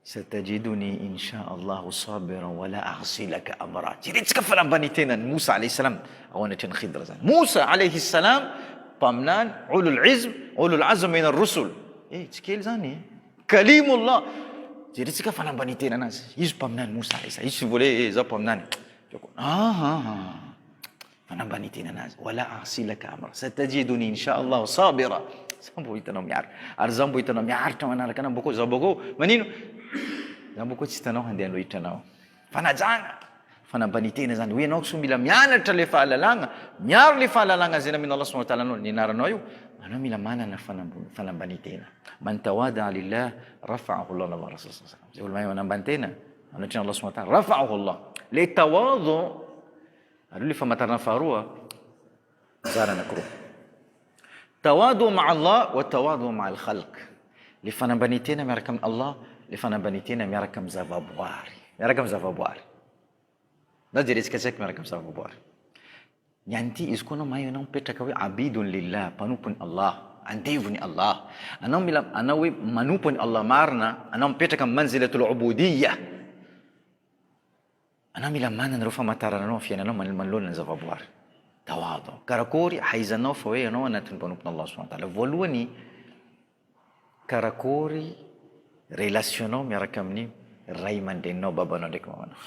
Satajiduni insha Allah sabiran wala a'si laka amra. Jeretsika fanambany tenany Musa alayhi salam ao anatrany Khidr zany. Musa alayhi salam paminany ulul azm min ar-rusul. Tsikely zany kalimullah. Jeretsika fanambany tenanazy. Izy paminany Musa alayhi salam. Izy vole za paminany. Fanambany tenanazy. Wala a'si laka amra. Satajiduni insha Allah sabira. Sambo hitanao miaritra. Ary za mbo hitanao miaritra manaraka anao boko za boko manino? Za boko tsy hitanao handeha anohitranao. Fanajana. Fanambany tena zany hoe anao so mila mianatra le fahalalana, miaro le fahalalana zay namin Allah subhanahu wa ta'ala anao nianaranao io, anao mila manana fanambany tena. Man tawada lillah rafa'ahu Allah wa rasul sallallahu alaihi wasallam. Zay olona manambany tena anatrany Allah subhanahu wa ta'ala rafa'ahu Allah. Le tawadu ary le famantarana faharoa zara anankiroa. Tawadu ma'a Allah wa tawadu ma'a al-khalq. Le fanambany tena miaraka amin'ny Allah, le fanambany tena miaraka amin'ny zavaboary. Miaraka amin'ny zavaboary. Na jeretsika tsika miaraka amin'ny zavaboary. Ny anty izy koa anao mahay anao mipetraka hoe abidun lillah, mpanompony Allah, andevony Allah. Anao hoe manompony Allah marina, anao mipetraka amin'ny manzilatul ubudiyya. Anao mila manana ireo famantarana anao fiainanao manoloana ny zavaboary. Tawadu. Karakory haizanao fa hoe anao anatin'ny mpanompony Allah subhanahu wa ta'ala. Voalohany karakory relationao miaraka amin'ny ray aman-dreninao, babanao ndraiky mamanao.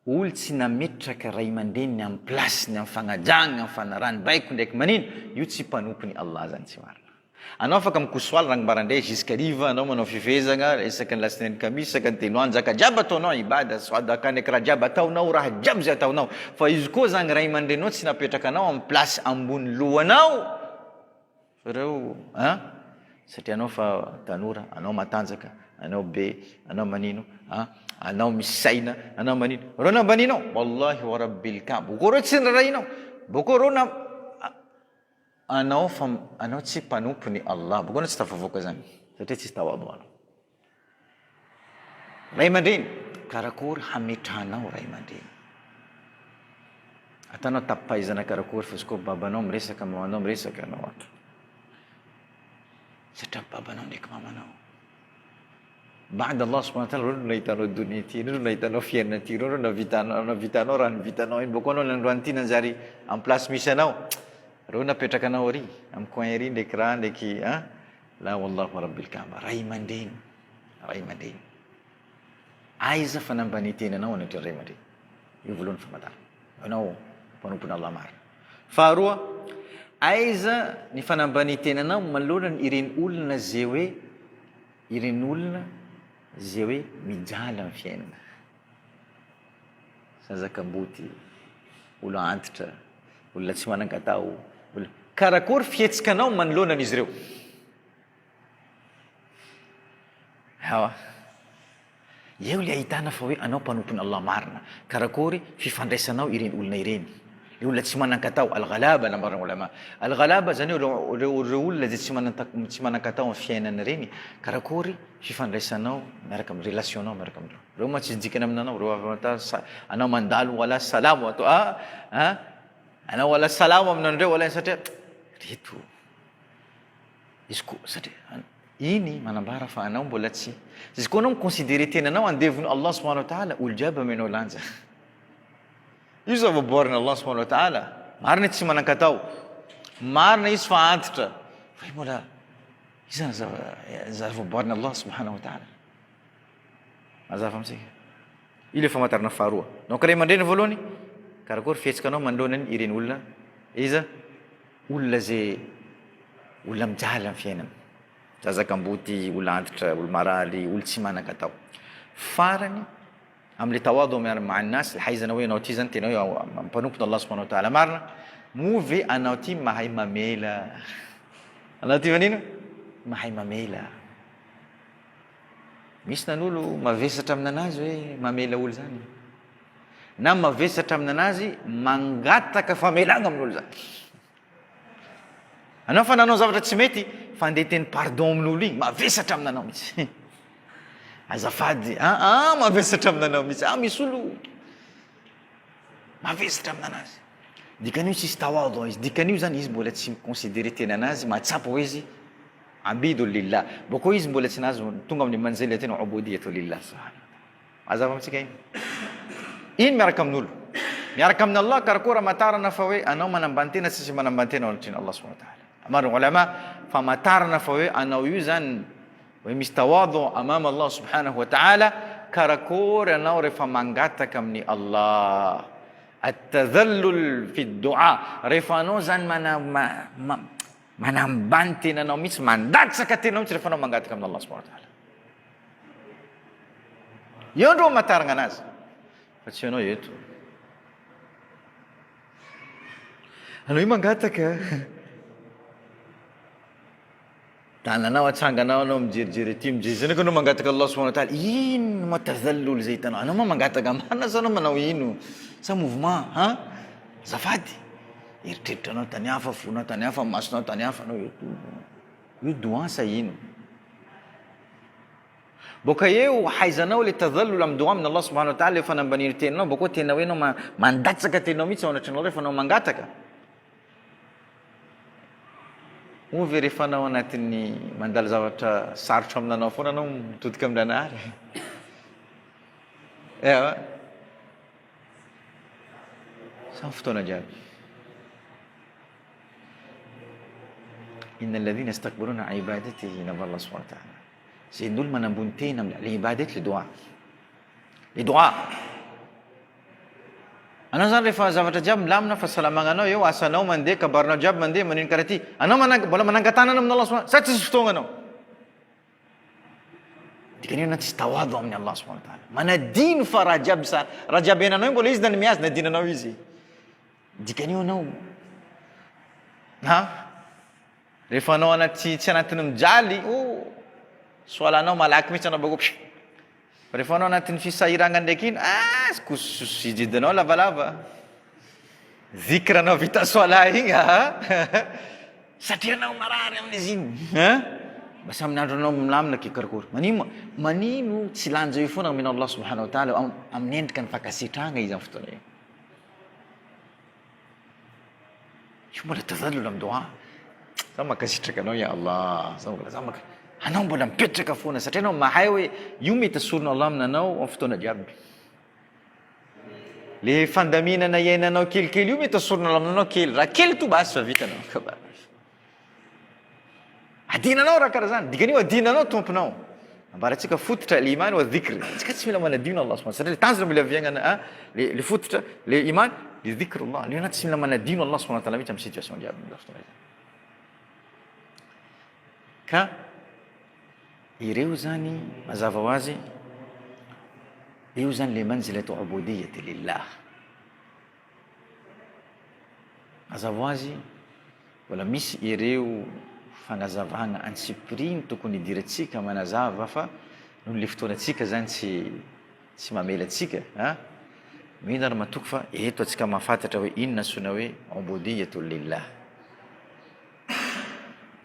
Olo tsy nametraka ray aman-dreniny amin'ny plasiny, amin'ny fagnajany, amin'ny fanarany baiko ndraiky manino, io tsy mpanompony Allah zany tsy marina. Anao afaka mikosoaly ragnobarandray jiskariva, anao manao fifezana, isaky ny lasinainy kamis, isaky ny telo andro, zaka jiaby ataonao ibada, sadaka ndraiky raha jiaby ataonao, raha jiaby zay ataonao. Fa izy koa zany ray aman-drenao tsy napetraka anao amin'ny plasy ambony lohanao. Reo satria anao fa tanora, anao matanjaka, anao be, anao manino, anao misy saina, anao manino. Reo nambaninao, wallahi wa rabbil Kaaba. Boko reo tsy nirainao. Boko reo anao tsy mpanompony Allah. Boko anao tsy tafavoaka zany. Satria tsy tawadu anao. Ray aman-dreny, karakory hametrahanao ray aman-dreny. Atanao tapaizana karakory fa izy koa babanao miresaka, mamanao miresaka anao ato. Satria babanao ndraiky mamanao. Baada Allah subhanahu wa ta'ala, reo nahitanao dunia ty, reo nahitanao fiainana ty, reo navitanao raha nivitanao iny. Boko anao nandroany ty nanjary amin'ny place misy anao. Reo napetraka anao ary, amin'ny coin ary ndraiky raha ndraiky la wallahu rabbil Kaaba. Ray aman-dreny, ray aman-dreny. Aiza fanambany tenanao anatrany ray aman-dreny. Io voalohany famantarana. Anao mpanompony Allah marina. Faharoa, aiza ny fanambany tenanao manoloana ireny olona zay hoe mijala amin'ny fiainana. Zazakam-boty, olo antitra, olona tsy manan-katao. Karakory fihetsikanao manoloana an'izy ireo. Eo le ahitana fa hoe anao mpanompony Allah marina. Karakory fifandraisanao ireny olona ireny. Le olona tsy manan-katao, al-ghalaba nambarana ulama. Al-ghalaba zany reo olona zay tsy manan-katao amin'ny fiainana reny, karakory fifandraisanao miaraka amin'ny relationao miaraka amin'ireo. Reo ma tsy dikana aminanao, reo anao mandalo wala salamu ato anao wala salamo aminandreo wala satria reto izy koa satria iny manambara fa anao mbola tsy izy koa anao miconsidéré tenanao andevony Allah subhanahu wa ta'ala olo jiaby amenao lanja io zavaboarina Allah subhanahu wa ta'ala marina tsy manan-katao marina izy fa antitra fa mbola izany zavaboarina Allah subhanahu wa ta'ala mazava amitsika io le famantarana faharoa donc ray mandreny voalohany karakory fihetsika anao manoloana ireny olona iza olona zay olona mijaly amin'ny fiainana zazakamboty olona antitra olo marary olo tsy manan-katao farany am'le tawadu ma'annas haizana hoe anao ty zany tena hoe mampanompona Allah subhanahu wa ta'ala marina move anao ty mahay mamela anao ty vanino mahay mamela misy nan'olo mavesatra aminanazy hoe mamela olo zany na mavesatra aminanazy mangataka famelagna amin'olo zany anao fa nanao zavatra tsy mety fa andeha teny pardon amin'olo igny mavesatra aminanao mihitsy azafady mavesatra aminanao mihitsy misy olo mavesatra aminanazy dikan'io tsisy tawadu izy dikan'io zany izy mbola tsy miconsidéré tenanazy mahatsapa hoe izy abidu lillah boko izy mbola tsy nazo tonga amin'ny manzila tena ubudiyatu lillah subhanahu azava amitsika iny miaraka amin'olo miaraka amin'ny Allah karakory amatarana fa hoe anao manambantena tsisy manambantena anatrin Allah subhanahu wa ta'ala amaro ulama fa matarana fa hoe anao io zany hoe misy tawadu amama Allah subhanahu wa ta'ala karakory anao rehefa mangataka amin'ny Allah at-tadhallul fi ad-du'a rehefa anao zany manambany tenanao mihitsy mandatsaka tenanao mihitsy rehefa anao mangataka amin'ny Allah subhanahu wa ta'ala io ndro matarana anazy fa tsy anao eto anao io mangataka tananao atsanganao anao mijerijery ty mijery anao mangataka Allah subhanahu wa ta'ala ino matazallul zay hitanao anao mangataka marina sa anao manao ino sa mouvement zafady eritreritranao tany hafa fonao tany hafa masonao tany hafa anao io doansa ino boka eo haizanao le tadhallul am doa min Allah subhanahu wa ta'ala le fanambaniny tenanao boka tena hoe anao mandatsaka tenanao mihitsy ao anatrinao rehefa anao mangataka ovy rehefa anao anatin'ny mandala zavatra sarotra aminanao foana anao mitodika aminanary ewa samy fotoana jiaby inna alladhina yastakbiruna an ibadatihi nava Allah subhanahu wa ta'ala zay n'olo manambony tena le ibadat le dua anao zany rehefa zavatra jiaby milamina fa salamagnanao eo asanao mandeha kabarinao jiaby mandeha manino karaha ty anao mbola manangatanana amin'ny Allah subhanahu sa tsisy fotoagna anao dikan'io na tsisy tawadu amin'ny Allah subhanahu wa ta'ala manadino fa raha jiaby henanao mbola izy na miazy nadinanao izy dikan'io anao rehefa anao anaty tsy anatiny mijaly soalanao malaky mihitsy anao bako rehefa anao anatin'ny fisahirana ndraiky iny sijidinao lavalava dhikranao vita soala igny satria anao marary amin'izy iny mba samy andro anao milamina ke karakory manino tsy lanja io foana amina Allah subhanahu wa ta'ala amin'ny endrika ny fakasitrahana izy amin'ny fotoana io io mbola tadhallul am doa za makasitraka anao ya Allah anao mbola mipetraka foana satria anao mahay hoe io mety asorona Allah aminanao amin'ny fotoana jiaby le fandaminana iainanao kelikely io mety asorona Allah aminanao kely raha kely to basy fa vitanao adinanao raha karaha zany dikan'io adinanao tomponao ambaratsika fototra le imany wa dhikr tsika tsy mila manadino Allah subhanahu satria le tanjona mila viagnana le fototra le imany le dhikrullah le anaty tsy mila manadino Allah subhanahu wa ta'ala mihitsy amin'ny situation jiaby ka ireo zany mazava ho azy io zany le manzilatu ubudiyati lillah mazava ho azy wala misy ireo fagnazavana antsipriny tokony idirantsika manazava fa noho le fotoanatsika zany tsy mamela atsika mihina ary matoky fa eto atsika mahafantatra hoe inona sona hoe ubudiyatu lillah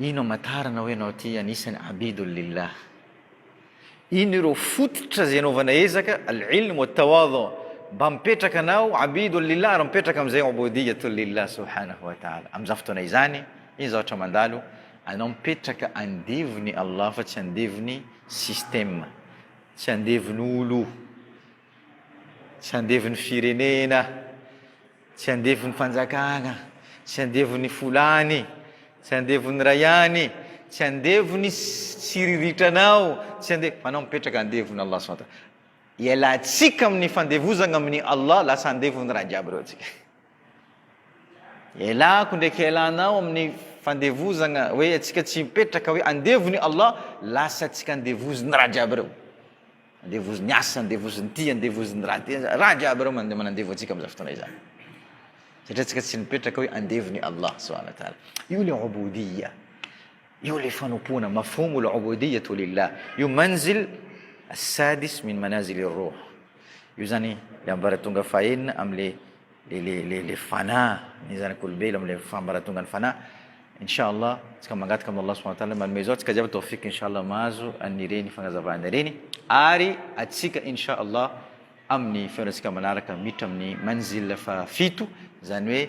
ino amatarana hoe anao ty anisany abidu lillah ino ireo fototra zay anaovana ezaka al-ilm wa tawadu mba mipetraka anao abidul lillah, raha mipetraka am'izay ubudiyatul lillah subhanahu wa ta'ala. Am'izany fotoana izany, iny zavatra mandalo, anao mipetraka andevony Allah fa tsy andevony système, tsy andevony olo, tsy andevony firenena, tsy andevony fanjakana, tsy andevony fulany, tsy andevony rayany, tsy andevony tsiriritranao, tsy ande fa anao mipetraka andevony Allah subhanahu wa ta'ala. Ialantsika amin'ny fandevozana amin'ny Allah, lasa andevony raha jiaby reo tsika. Ialako ndraiky ialanao amin'ny fandevozana hoe atsika tsy mipetraka hoe andevony Allah, lasa atsika andevoziny raha jiaby reo. Andevoziny asa, andevoziny ty, andevoziny raha jiaby reo manandevo atsika am'izay fotoana izany. Satria atsika tsy mipetraka hoe andevony Allah subhanahu wa ta'ala. Io le ubudiya, io le fanompoana, mafhumu al-ubudiyatu lillah. Io manzil السادس من منازل الروح. io zany le ambaratonga fahenina am'le le fana, ny zany k'olombelo am'le fambaratongany fana. Inshallah tsika mangataka amin'ny Allah subhanahu wa ta'ala manome zao tsika jiaby tawfik inshallah mahazo anireny fagnazavana reny, ary atsika inshallah amin'ny fiainatsika manaraka miditra amin'ny manzil fa fito, zany hoe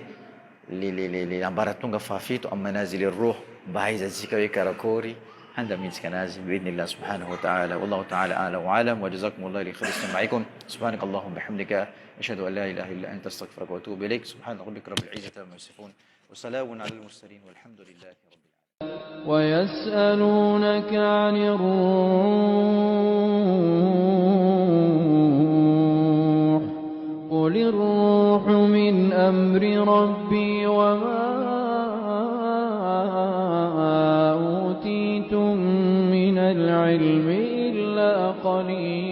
le ambaratonga fa fito amin'ny manazil ar-ruh, mba haizantsika hoe karakory handamitsika anazy biidhnillah subhanahu wa ta'ala. Wallahu ta'ala a'lam wa a'lam, wa jazakumullahu khairan istimaikum. Subhanakallahumma bihamdika ashhadu an la ilaha illa anta astaghfiruka wa atubu ilayk. Subhana rabbika rabbil izzati amma yasifun wa salamun 'alal mursalin walhamdulillahi rabbil alamin. ويسألونك عن الروح قل الروح من أمر ربي وما أوتيتم من العلم إلا قليلا.